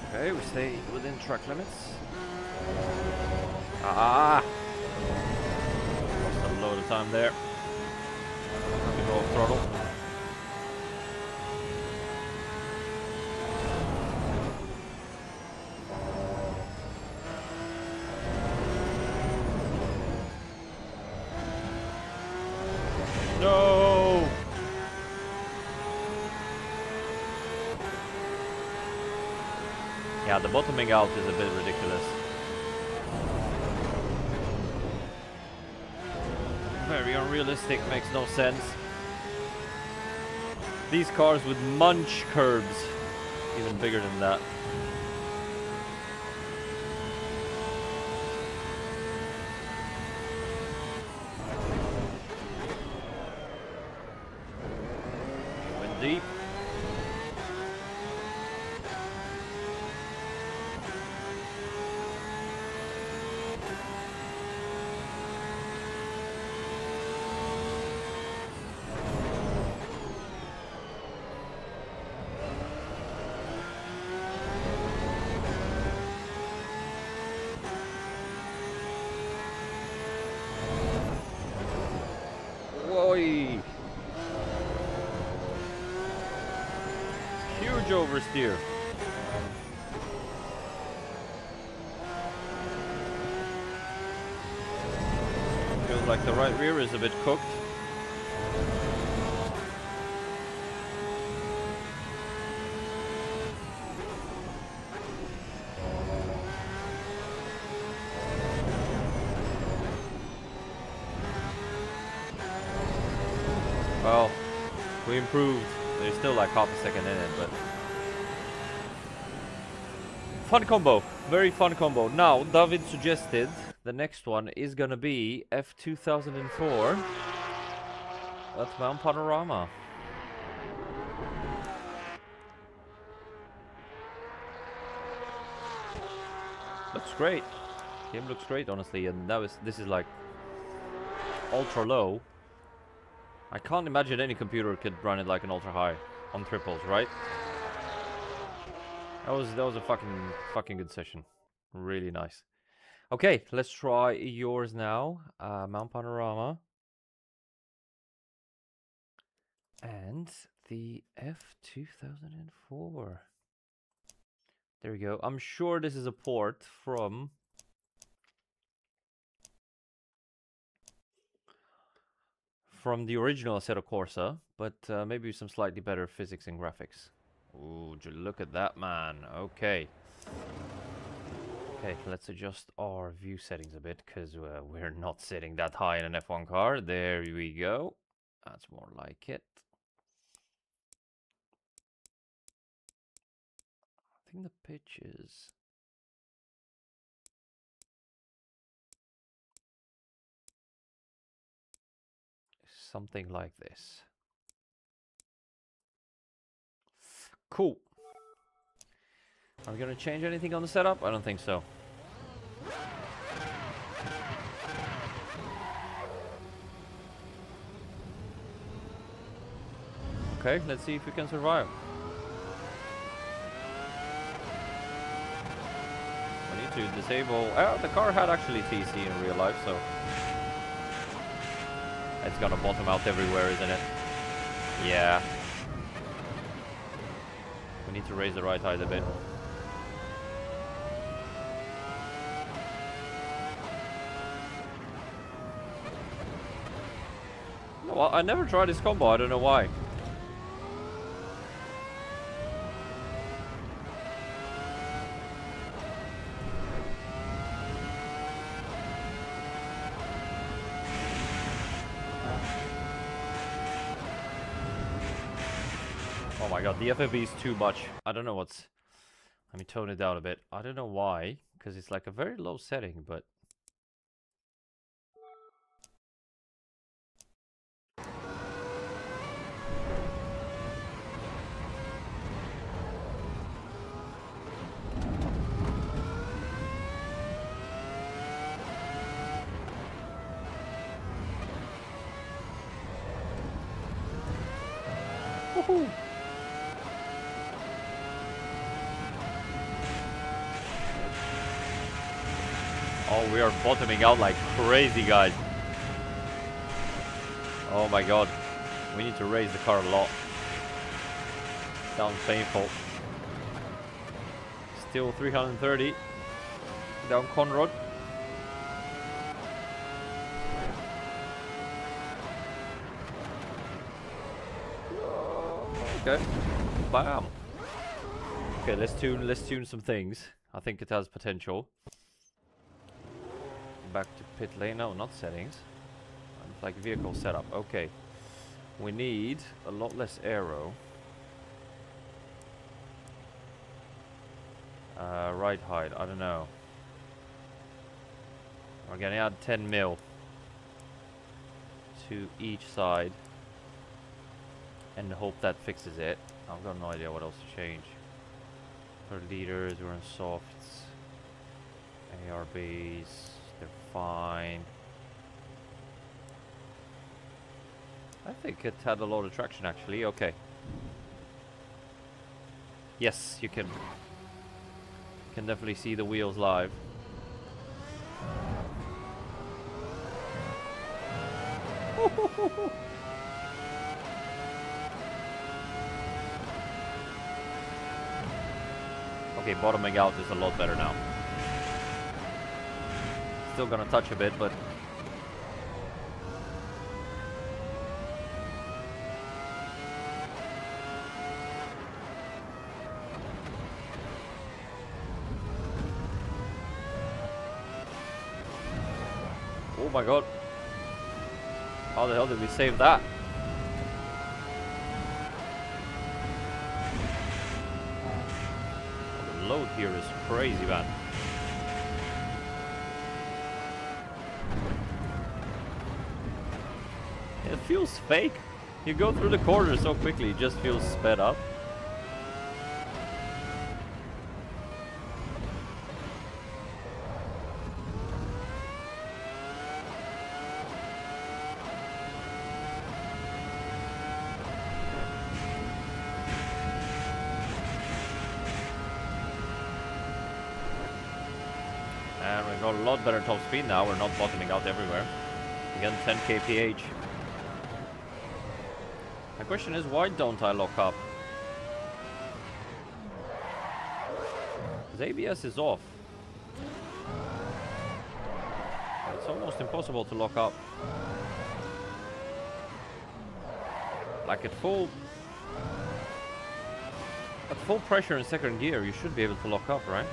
Okay, we stay within track limits. Ah! Lost a load of time there. Have to go off throttle. No! Yeah, the bottoming out is a bit ridiculous. Very unrealistic, makes no sense. These cars would munch curbs, even bigger than that. Went deep. Whoa! Huge oversteer. Feels like the right rear is a bit cooked. Well, we improved. There's still like half a second in it, but fun combo, very fun combo. Now, David suggested the next one is gonna be F2004 at Mount Panorama. Looks great. Game looks great, honestly, and now this is like ultra low. I can't imagine any computer could run it like an ultra high on triples, right? That was a fucking good session. Really nice. Okay, let's try yours now. Mount Panorama. And the F2004. There we go. I'm sure this is a port from the original Assetto Corsa, but maybe some slightly better physics and graphics. Ooh, look at that, man. Okay. Okay, let's adjust our view settings a bit, because we're not sitting that high in an F1 car. There we go. That's more like it. I think the pitch is... something like this. Cool. Are we gonna change anything on the setup? I don't think so. Okay, let's see if we can survive. We need to disable... the car had actually TC in real life, so... it's gonna bottom out everywhere, isn't it? Yeah. We need to raise the right height a bit. Well, I never tried this combo, I don't know why. Oh my god, the FFB is too much. I don't know what's... let me tone it down a bit. I don't know why, because it's like a very low setting, but... woohoo! Oh, we are bottoming out like crazy, guys. Oh my god. We need to raise the car a lot. Sounds painful. Still 330. Down Conrod. Okay. Bam. Okay, let's tune some things. I think it has potential. Back to pit lane. No, not settings. It's like vehicle setup. Okay. We need a lot less aero. Right height. I don't know. We're gonna add 10 mil to each side and hope that fixes it. I've got no idea what else to change. For leaders, we're in softs. ARBs, they're fine. I think it had a lot of traction actually. Okay. Yes, you can definitely see the wheels live. Okay, bottoming out is a lot better now. Still gonna touch a bit, but oh my god. How the hell did we save that? The load here is crazy, man. It feels fake. You go through the corner so quickly, it just feels sped up. And we got a lot better top speed now. We're not bottoming out everywhere. Again, 10 kph. My question is, why don't I lock up? Because ABS is off. It's almost impossible to lock up. Like at full pressure in second gear, you should be able to lock up, right?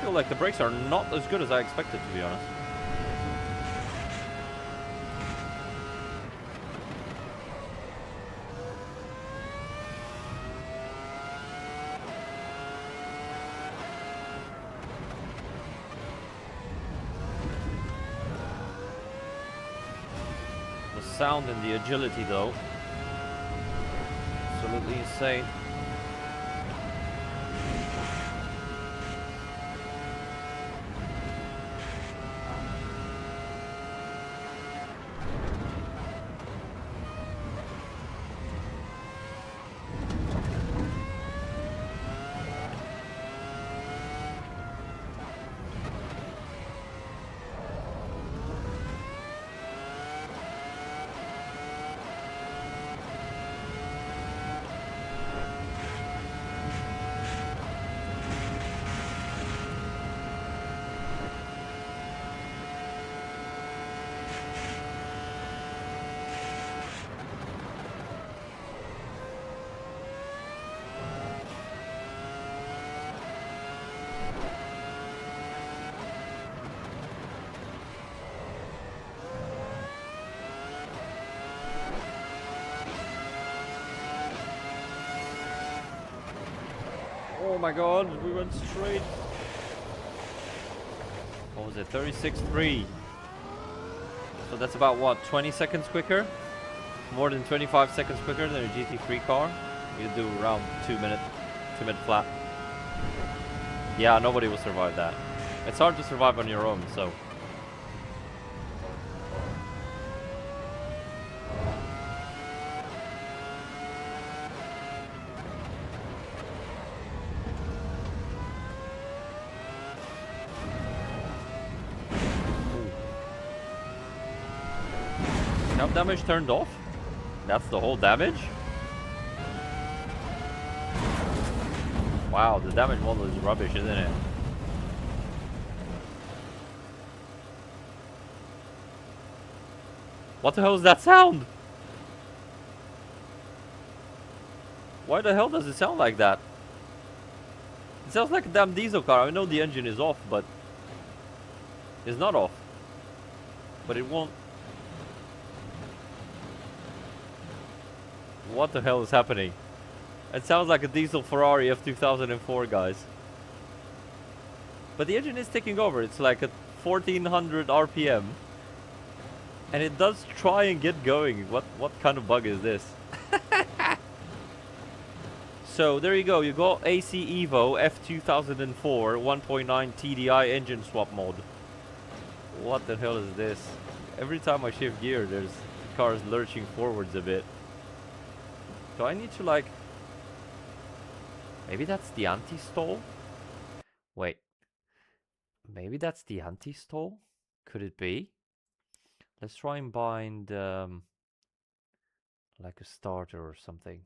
feel like the brakes are not as good as I expected, to be honest. The sound and the agility, though, absolutely insane. Oh my god, we went straight. What was it? 36.3. So that's about what? 20 seconds quicker? More than 25 seconds quicker than a GT3 car. You do around 2 minute flat. Yeah, nobody will survive that. It's hard to survive on your own, so. Damage turned off? That's the whole damage? Wow, the damage model is rubbish, isn't it? What the hell is that sound? Why the hell does it sound like that? It sounds like a damn diesel car. I know the engine is off, but it's not off. But it won't. What the hell is happening? It sounds like a diesel Ferrari F2004, guys. But the engine is taking over. It's like at 1400 RPM. And it does try and get going. What kind of bug is this? So there you go. You got AC Evo F2004 1.9 TDI engine swap mode. What the hell is this? Every time I shift gear, the car is lurching forwards a bit. Do I need to like... Maybe that's the anti-stall? Wait. Maybe that's the anti-stall? Could it be? Let's try and bind like a starter or something.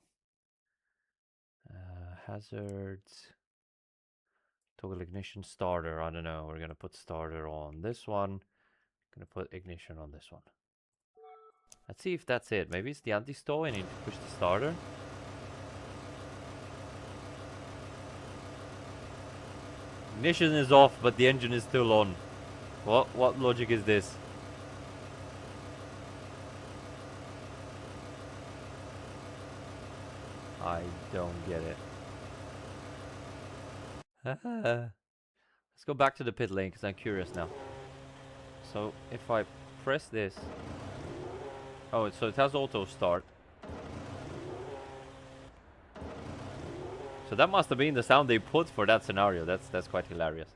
Hazards. Toggle ignition starter. I don't know. We're going to put starter on this one. Going to put ignition on this one. Let's see if that's it. Maybe it's the anti-stall. I need to push the starter. Ignition is off, but the engine is still on. What logic is this? I don't get it. Let's go back to the pit lane because I'm curious now. So if I press this... Oh, so it has auto start. So that must have been the sound they put for that scenario. That's quite hilarious.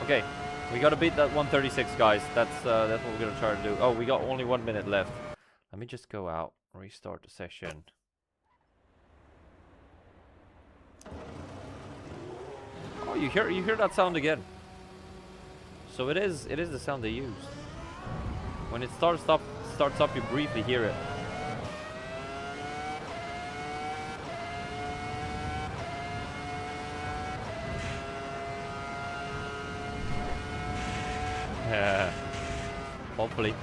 Okay, we gotta beat that 136, guys. That's what we're gonna try to do. Oh, we got only 1 minute left. Let me just go out, restart the session. Oh, you hear that sound again. So it is the sound they use. When it starts up, you briefly hear it. Hopefully.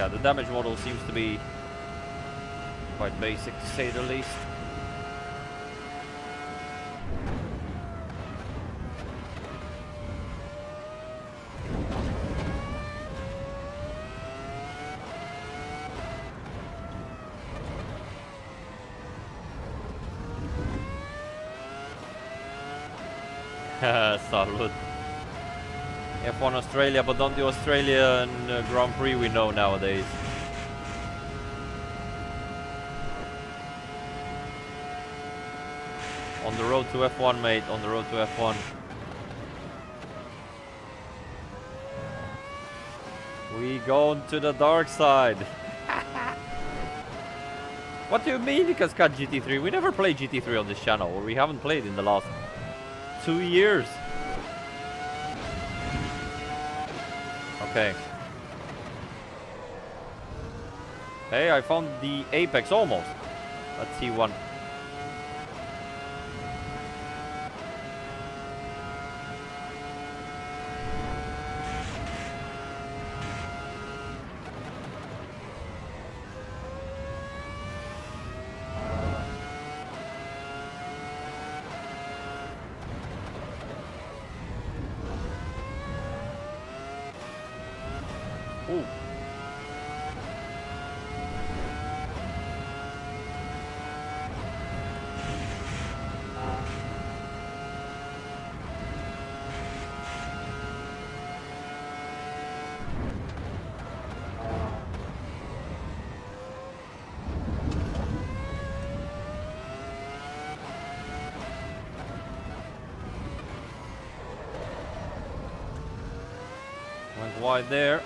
Yeah, the damage model seems to be quite basic, to say the least. Salud. F1 Australia, but not the Australian Grand Prix we know nowadays. On the road to F1, mate. On the road to F1. We gone to the dark side. What do you mean you can cut GT3? We never played GT3 on this channel, or we haven't played in the last 2 years. Okay. Hey, I found the apex almost. Let's see one. Ooh. Went wide there.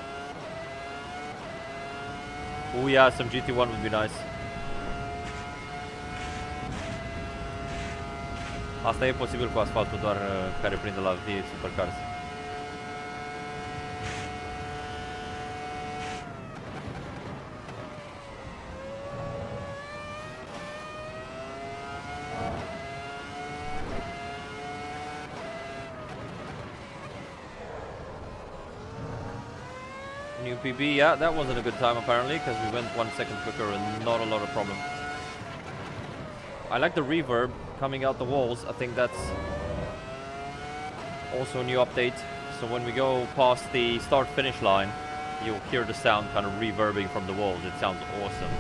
Oh yeah, some GT1 would be nice. Asta e posibil cu asfaltul doar care prinde la vie supercars. New PB, yeah, that wasn't a good time apparently, because we went 1 second quicker and not a lot of problem. I like the reverb coming out the walls. I think that's also a new update. So when we go past the start-finish line, you'll hear the sound kind of reverbing from the walls. It sounds awesome.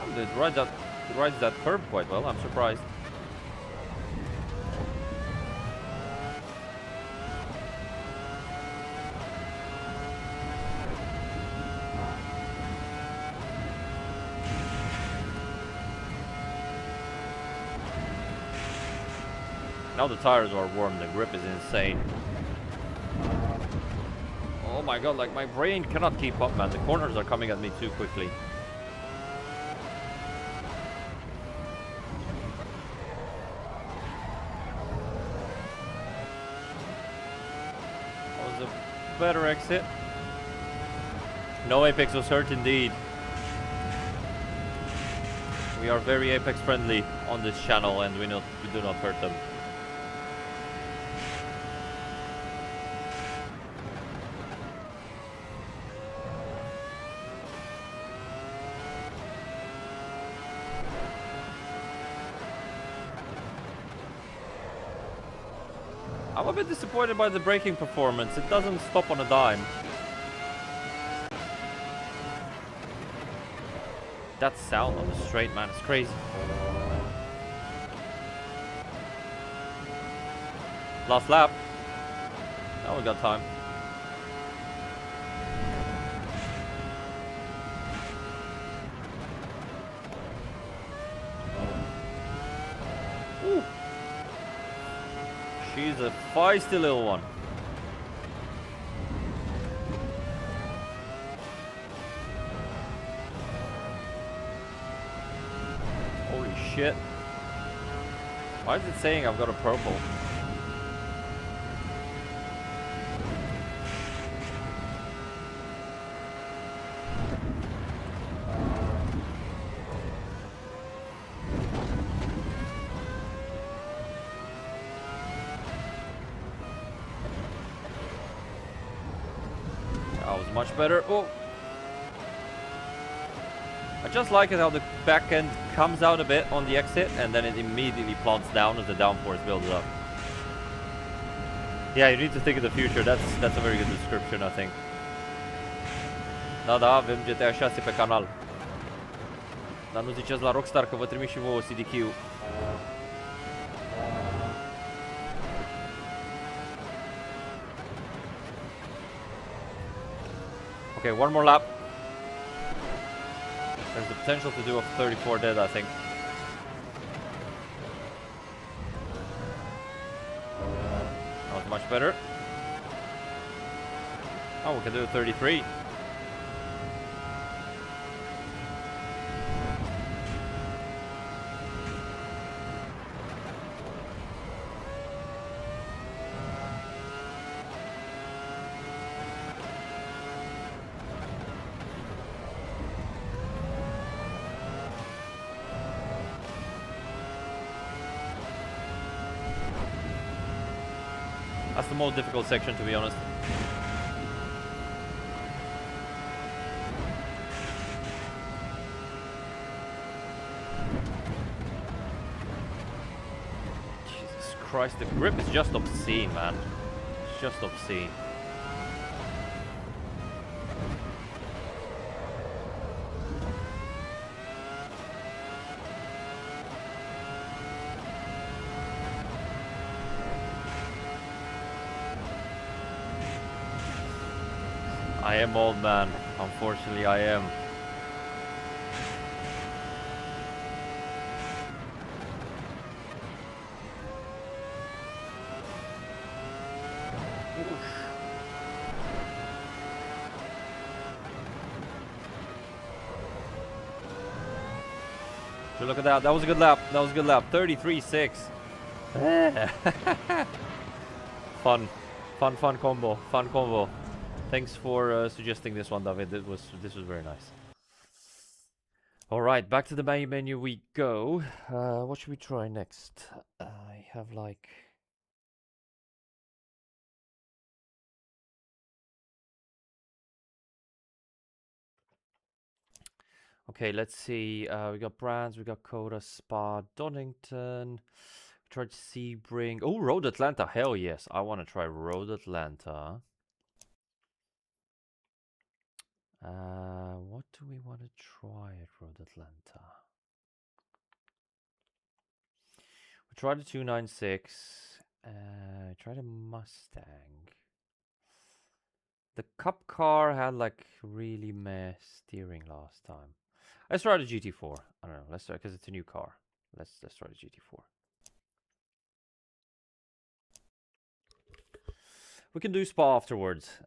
Oh, it rides that curb quite well, I'm surprised. Now the tires are warm, the grip is insane. Oh my god, like my brain cannot keep up, man. The corners are coming at me too quickly. That was a better exit. No apex was hurt indeed. We are very apex friendly on this channel and we do not hurt them. I'm a bit disappointed by the braking performance. It doesn't stop on a dime. That sound on the straight, man, it's crazy. Last lap. Now we got time. Ooh. She's a feisty little one. Holy shit. Why is it saying I've got a purple? much better. Oh! I just like it how the back end comes out a bit on the exit and then it immediately plants down as the downforce builds up. Yeah, you need to think of the future. That's a very good description, I think. Da, avem GTA 6 pe canal. Dar nu ziceți la Rockstar că vă trimit și vouă CDQ. Okay, one more lap. There's the potential to do a 34 dead, I think. That was much better. Oh, we can do a 33. That's the most difficult section, to be honest. Jesus Christ, the grip is just obscene, man. It's just obscene. I am old, man. Unfortunately, I am. So look at that. That was a good lap. That was a good lap. 33.6. Fun combo. Fun combo. Thanks for suggesting this one, David. This was very nice. All right, back to the main menu we go. What should we try next? I have like... Okay, let's see. We got Brands, we got Coda, Spa, Donington. We tried Sebring. Oh, Road Atlanta. Hell yes. I want to try Road Atlanta. What do we want to try at Road Atlanta? We tried a 296. Tried a Mustang. The Cup car had like really meh steering last time. Let's try the GT4. I don't know. Let's try because it's a new car. Let's try the GT4. We can do Spa afterwards.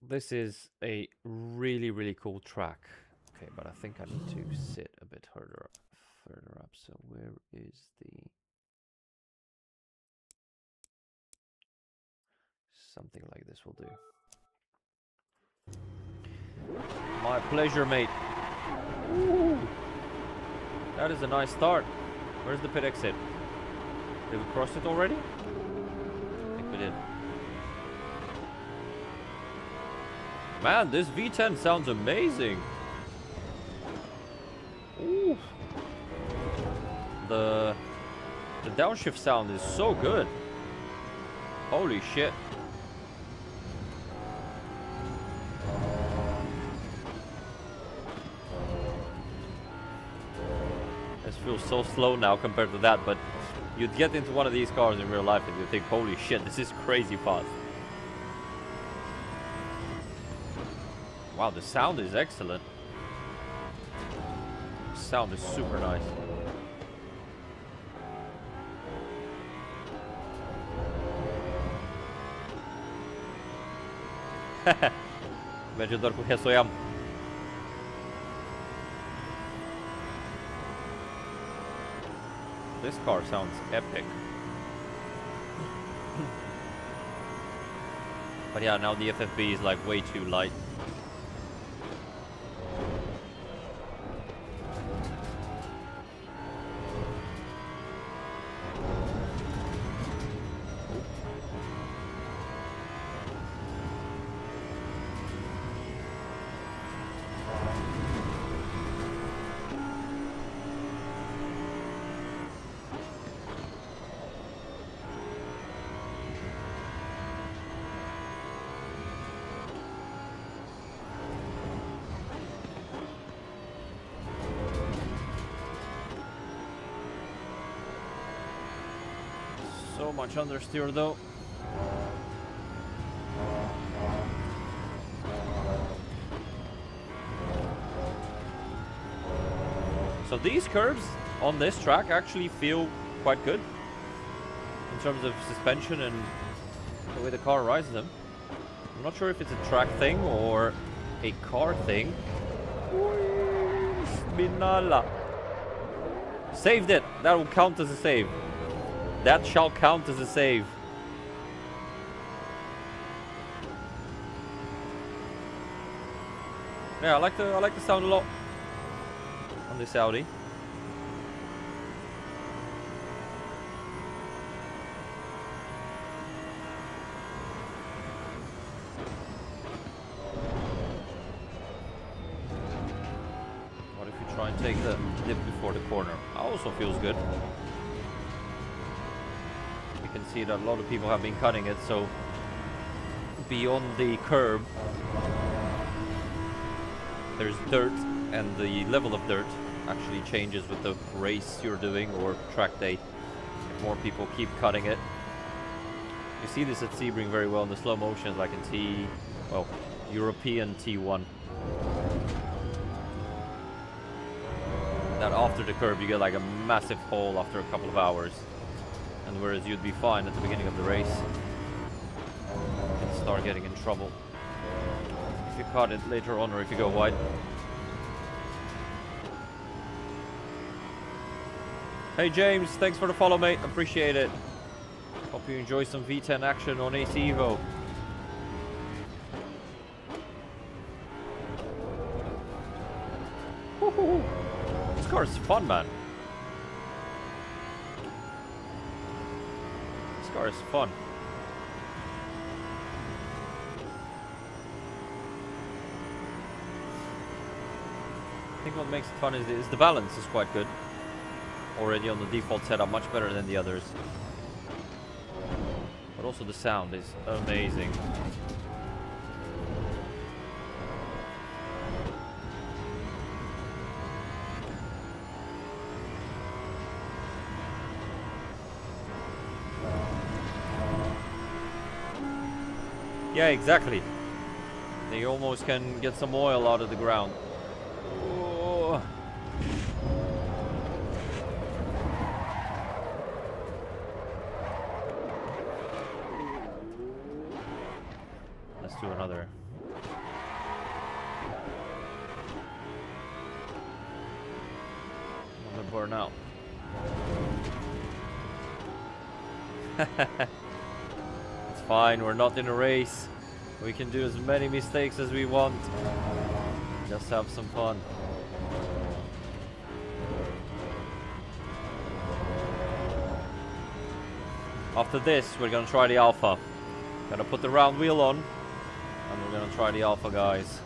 This is a really cool track. Okay, but I think I need to sit a bit further up. So where is the... Something like this will do. My pleasure, mate. Ooh. That is a nice start. Where's the pit exit? Did we cross it already? I think we did. Man, this V10 sounds amazing. Ooh. The downshift sound is so good. Holy shit. This feels so slow now compared to that, but you'd get into one of these cars in real life and you'd think, holy shit, this is crazy fast. Wow, the sound is excellent. The sound is super nice. Merge doar cu Hesoyam. This car sounds epic. But yeah, now the FFB is like way too light. So much understeer though. So these curves on this track actually feel quite good in terms of suspension and the way the car rides them. I'm not sure if it's a track thing or a car thing. Bismillah. Saved it. That will count as a save. That shall count as a save. Yeah, I like the sound a lot on this Audi. What if you try and take the dip before the corner? Also feels good. You can see that a lot of people have been cutting it, so beyond the curb there's dirt, and the level of dirt actually changes with the race you're doing or track day. If more people keep cutting it. You see this at Sebring very well in the slow motions, like in European T1. That after the curb you get like a massive hole after a couple of hours. And whereas you'd be fine at the beginning of the race, you can start getting in trouble if you cut it later on or if you go wide. Hey James, thanks for the follow, mate. Appreciate it. Hope you enjoy some V10 action on AC Evo. Woohoo! This car is fun, man. This car is fun. I think what makes it fun is the balance is quite good. Already on the default setup, much better than the others. But also the sound is amazing. Yeah, exactly. They almost can get some oil out of the ground. Oh. Let's do another. Another burnout. It's fine, we're not in a race. We can do as many mistakes as we want. Just have some fun. After this, we're gonna try the Alpha. Gonna put the round wheel on, and we're gonna try the Alpha, guys.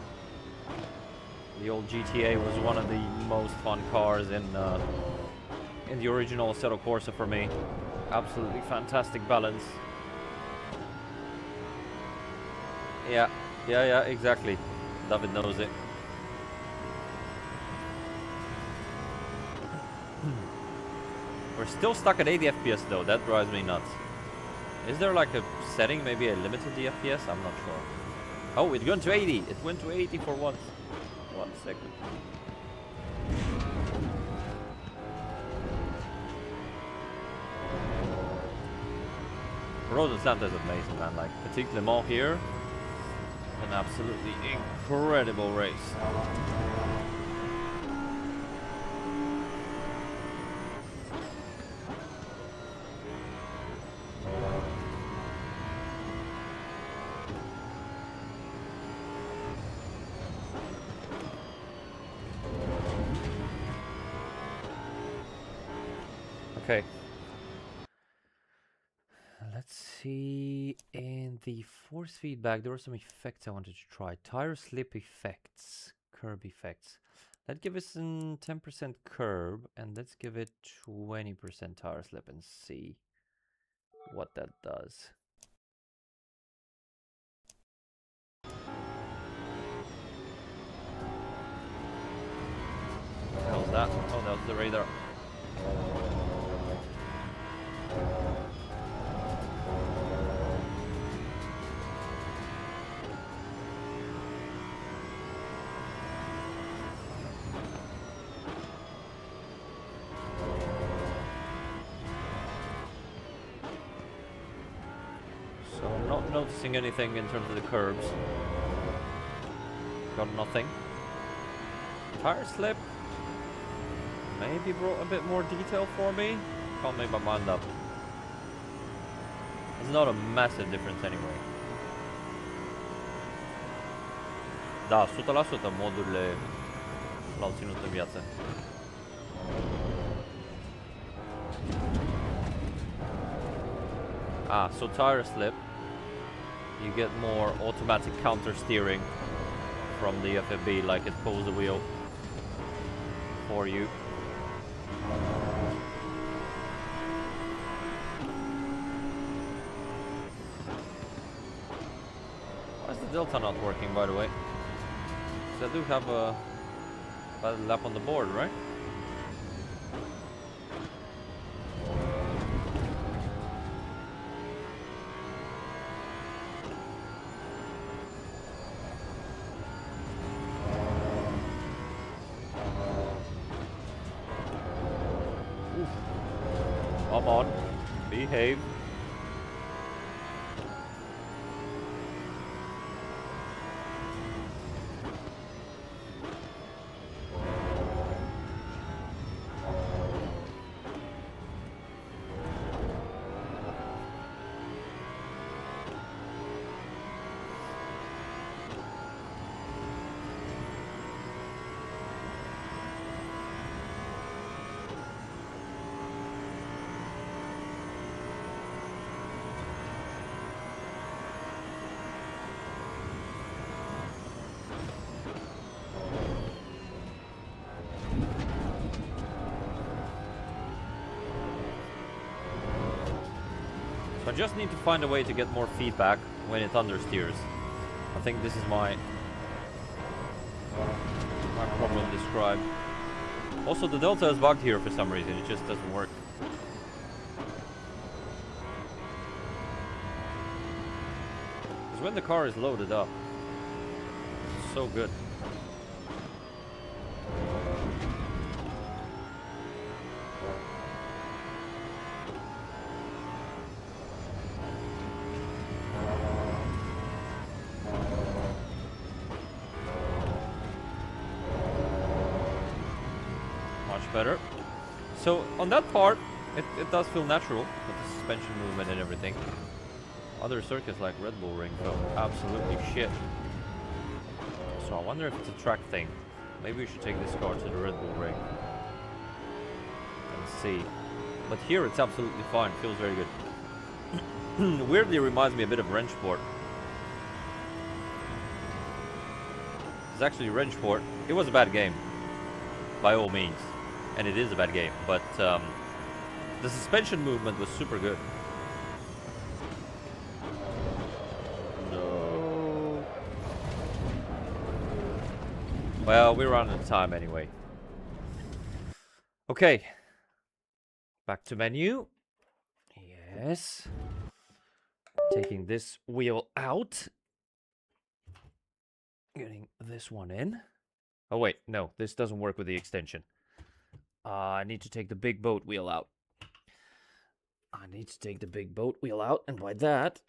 The old GTA was one of the most fun cars in the original Assetto Corsa for me. Absolutely fantastic balance. Yeah, exactly. David knows it. We're still stuck at 80 FPS though, that drives me nuts. Is there like a setting, maybe I limited the FPS? I'm not sure. Oh, it went to 80! It went to 80 for once. 1 second. Road Atlanta is amazing, man. Like, Petit Le Mans here. An absolutely incredible race. Okay. Let's see. In the force feedback, there were some effects I wanted to try. Tire slip effects, curb effects. Let's give us a 10% curb, and let's give it 20% tire slip and see what that does. What the hell is that? Oh, that was the radar. not noticing anything in terms of the curbs. Got nothing. Tire slip. Maybe brought a bit more detail for me. Can't make my mind up. It's not a massive difference anyway. Da, 100% modurile l-au ținut în viață. Ah, so tire slip. You get more automatic counter steering from the FFB, like it pulls the wheel for you. Why is the Delta not working, by the way? Because I do have a lap on the board, right? Come on, behave. I just need to find a way to get more feedback when it understeers. I think this is my problem described. Also, the Delta is bugged here for some reason. It just doesn't work. Because when the car is loaded up, it's so good. Better. So on that part, it does feel natural with the suspension movement and everything. Other circuits like Red Bull Ring felt absolutely shit. So I wonder if it's a track thing. Maybe we should take this car to the Red Bull Ring and see. But here it's absolutely fine. Feels very good. Weirdly reminds me a bit of Wrenchport. It's actually Wrenchport. It was a bad game, by all means. And it is a bad game, but the suspension movement was super good. No. Well, we're running out of time anyway. Okay. Back to menu. Yes. Taking this wheel out. Getting this one in. Oh wait, no, this doesn't work with the extension. I need to take the big boat wheel out. And by that,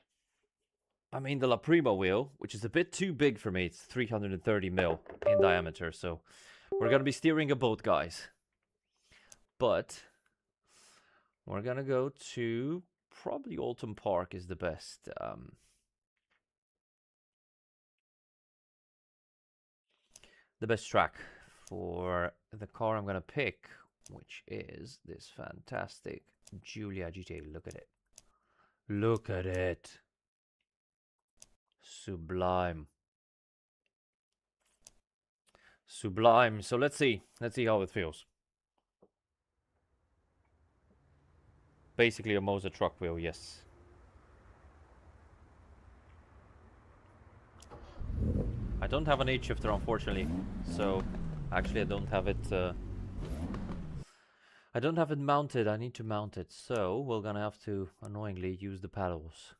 I mean the La Prima wheel, which is a bit too big for me. It's 330 mil in diameter, so we're gonna be steering a boat, guys. But we're gonna go to probably Alton Park is the best. The best track for the car I'm gonna pick, which is this fantastic Giulia GT. Look at it. Look at it. Sublime. Sublime. So let's see how it feels. Basically a Moza truck wheel, yes. I don't have an 8-shifter, unfortunately, so actually I don't have it mounted. I need to mount it, so we're gonna have to annoyingly use the paddles.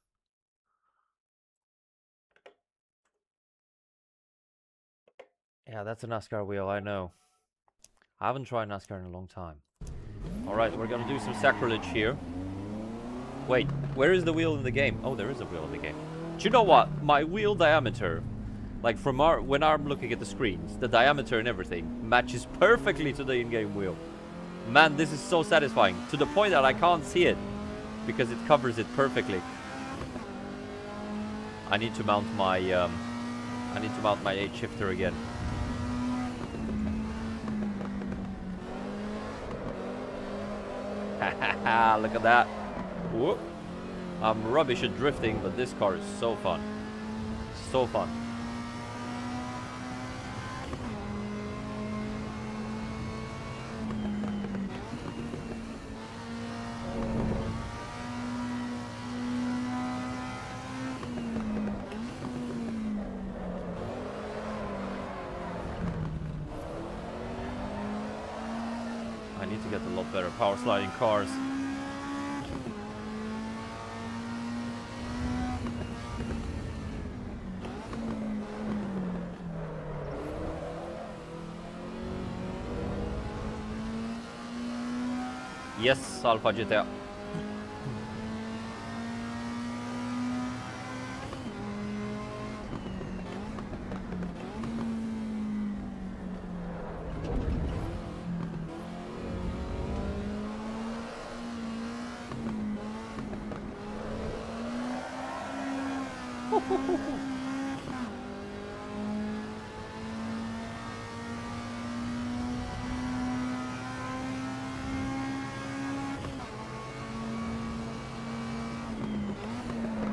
Yeah, that's a NASCAR wheel, I know. I haven't tried NASCAR in a long time. Alright, we're gonna do some sacrilege here. Wait, where is the wheel in the game? Oh, there is a wheel in the game. Do you know what? My wheel diameter, like from when I'm looking at the screens, the diameter and everything matches perfectly to the in-game wheel. Man, this is so satisfying. To the point that I can't see it because it covers it perfectly. I need to mount my 8 shifter again. Haha, look at that. Whoop. I'm rubbish at drifting, but this car is so fun. So fun. I need to get a lot better power sliding cars. Yes, Alpha GTA.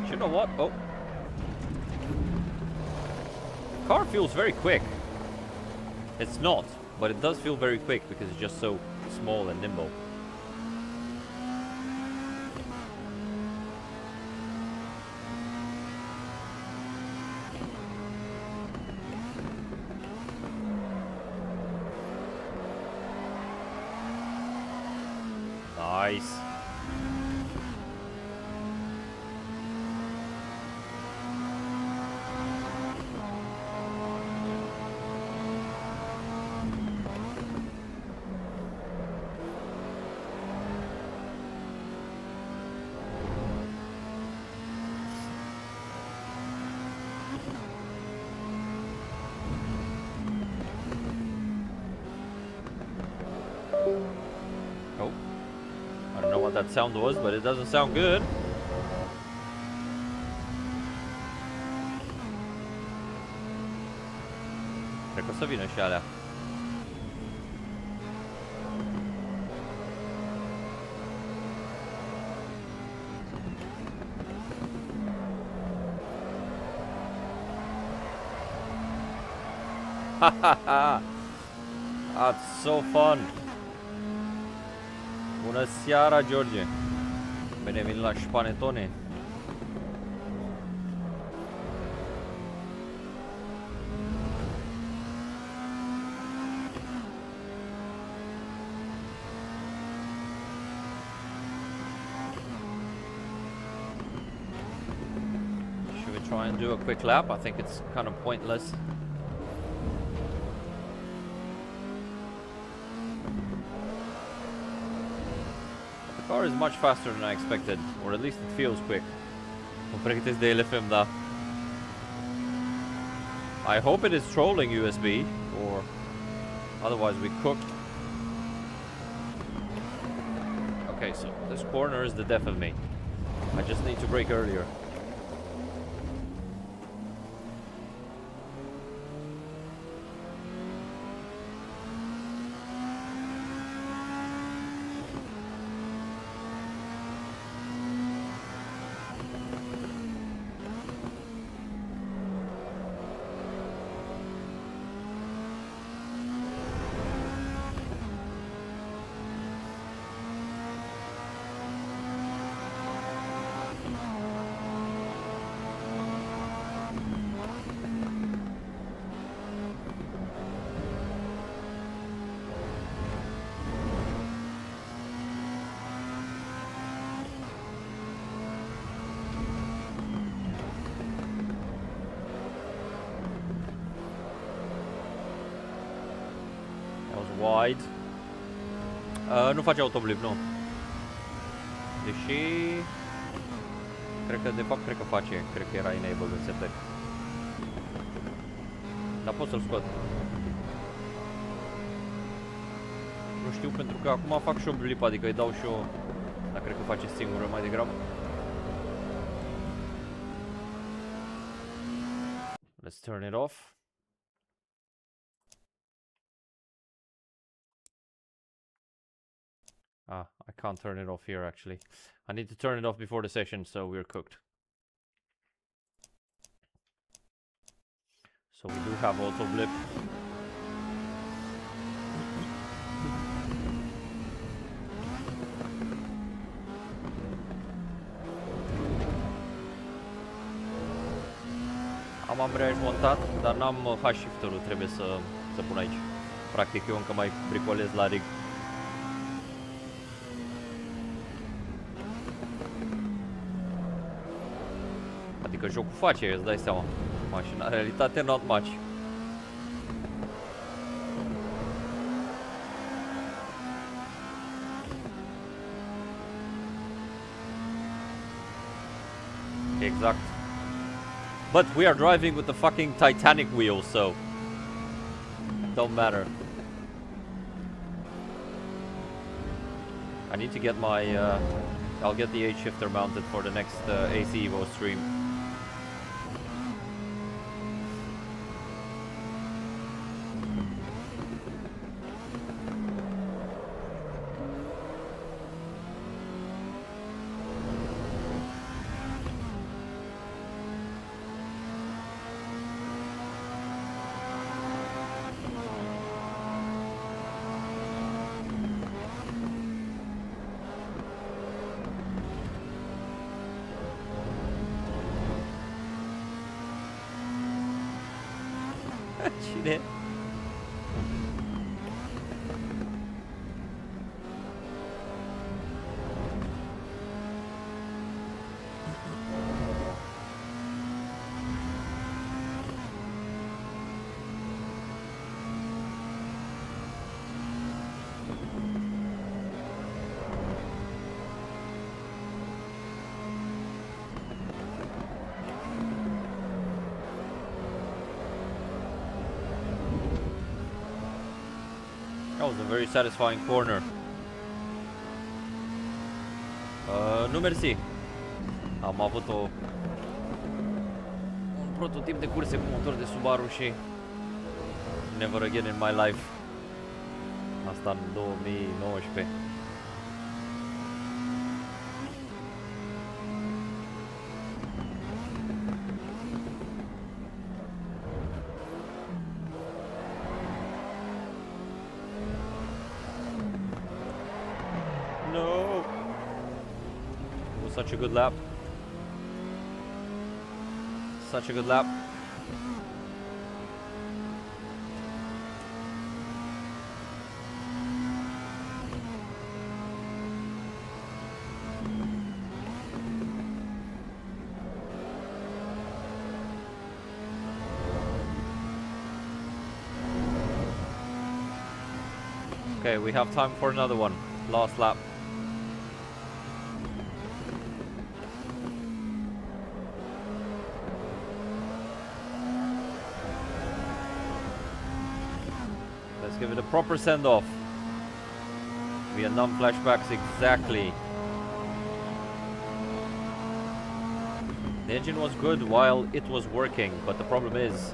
You know what? Oh. The car feels very quick. It's not, but it does feel very quick because it's just so small and nimble. Nice. Oh. I don't know what that sound was, but it doesn't sound good. Cred că o să vină și alea. Hahaha! That's so fun! Bună seara, George! Bine venit la Șpanetone! Should we try and do a quick lap? I think it's kind of pointless. The car is much faster than I expected, or at least it feels quick. Mă pregătesc de LFM, da. I hope it is trolling USB, or otherwise we cooked. Okay, so this corner is the death of me. I just need to brake earlier. Wide. Nu face autoblip, nu. Deși Cred că, de fapt, cred că face. Cred că era enabled în setări. Dar pot să-l scot. Nu știu, pentru că acum fac și o blip, adică îi dau și o... Dar cred că face singură mai degrabă. Let's turn it off. Ah, I can't turn it off here actually. I need to turn it off before the session, so we're cooked. So we do have auto blip. Am ambreiaj montat, dar n-am H-shifter-ul, trebuie să pun aici. Practic eu încă mai bricolez la rig. Adică jocul face, îți dai seama. Mașina, în realitate, not much. Exact. But we are driving with the fucking Titanic wheels, so don't matter. I need to get my I'll get the H shifter mounted for the next AC Evo stream. Cine? That was a very satisfying corner. Nu mersi. Am avut un prototip de curse cu motor de Subaru și never again in my life. Asta în 2019. Such a good lap. Such a good lap. Okay, we have time for another one. Last lap. Let's give it a proper send-off. Vietnam flashbacks, exactly. The engine was good while it was working, but the problem is,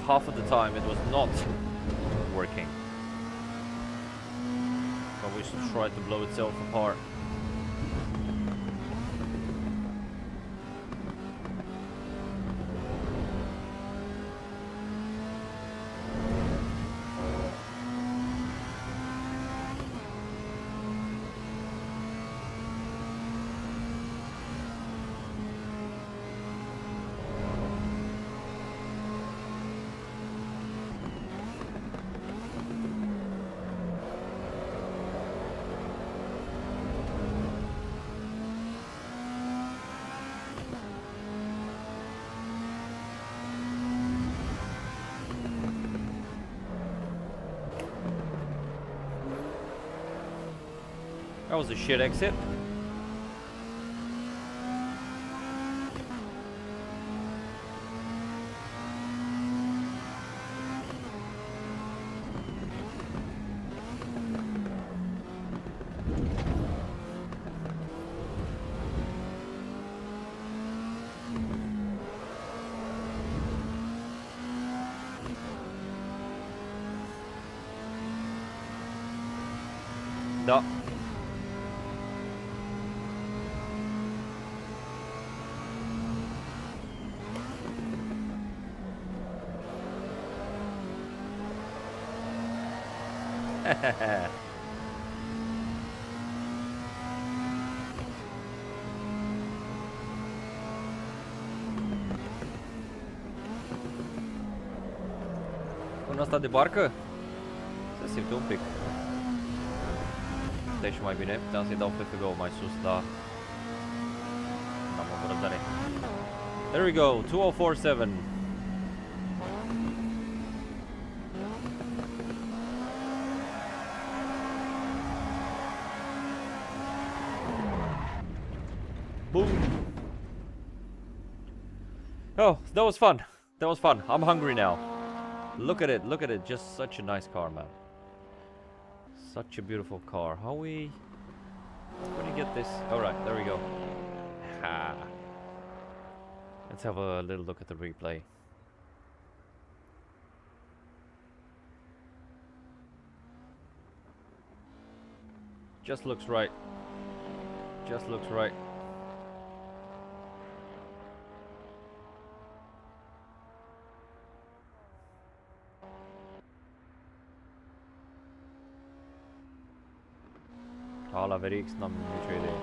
half of the time it was not working. But we should try to blow itself apart. That was a shit exit. No. Până asta de barcă? Se simte un pic. Deci mai bine, puteam să-i dau FFB-ul mai sus, dar n-am avut răbdare. There we go, 2047. Boom. Oh, that was fun. That was fun. I'm hungry now. Look at it, look at it. Just such a nice car, man. Such a beautiful car. How we gonna get this? Alright, there we go. Ha. Let's have a little look at the replay. Just looks right. Just looks right. Alla VRX n-am nicio idee.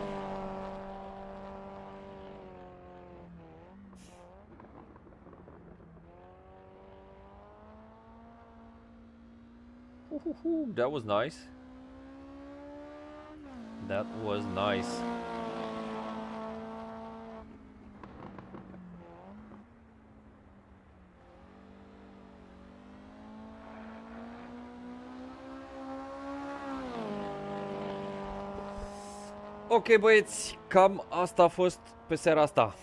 That was nice. That was nice. Ok, băieți, cam asta a fost pe seara asta.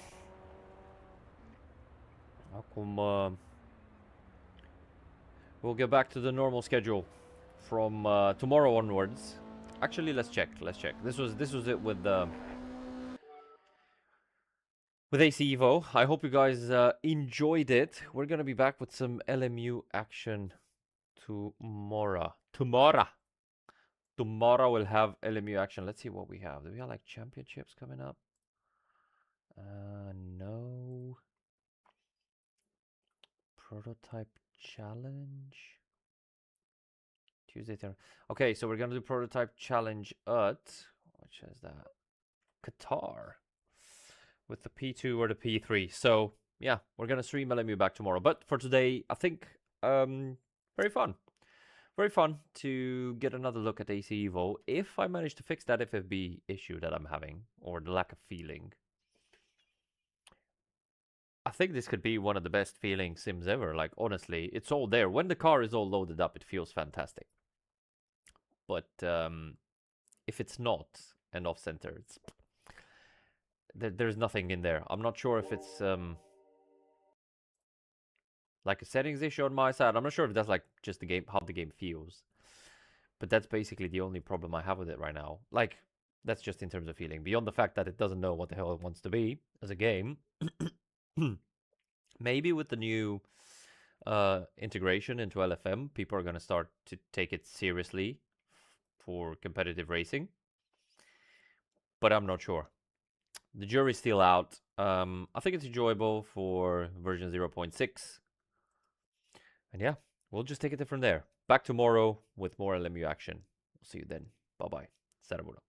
Acum we'll get back to the normal schedule from tomorrow onwards. Actually, let's check. This was it with AC Evo. I hope you guys enjoyed it. We're gonna be back with some LMU action tomorrow. Tomorrow we'll have LMU action. Let's see what we have. Do we have like championships coming up? No. Prototype challenge. Tuesday. Okay, so we're gonna do prototype challenge at, which is that? Qatar. With the P2 or the P3. So yeah, we're gonna stream LMU back tomorrow. But for today, I think very fun. Very fun to get another look at AC Evo. If I manage to fix that FFB issue that I'm having, or the lack of feeling, I think this could be one of the best feeling sims ever. Like, honestly, it's all there. When the car is all loaded up, it feels fantastic. But if it's not and off-center, there's nothing in there. I'm not sure if it's like a settings issue on my side. I'm not sure if that's like just the game, how the game feels. But that's basically the only problem I have with it right now. Like, that's just in terms of feeling. Beyond the fact that it doesn't know what the hell it wants to be as a game. Maybe with the new integration into LFM, people are going to start to take it seriously for competitive racing. But I'm not sure. The jury's still out. I think it's enjoyable for version 0.6. And yeah, we'll just take it from there. Back tomorrow with more LMU action. We'll see you then. Bye-bye. Sarabula.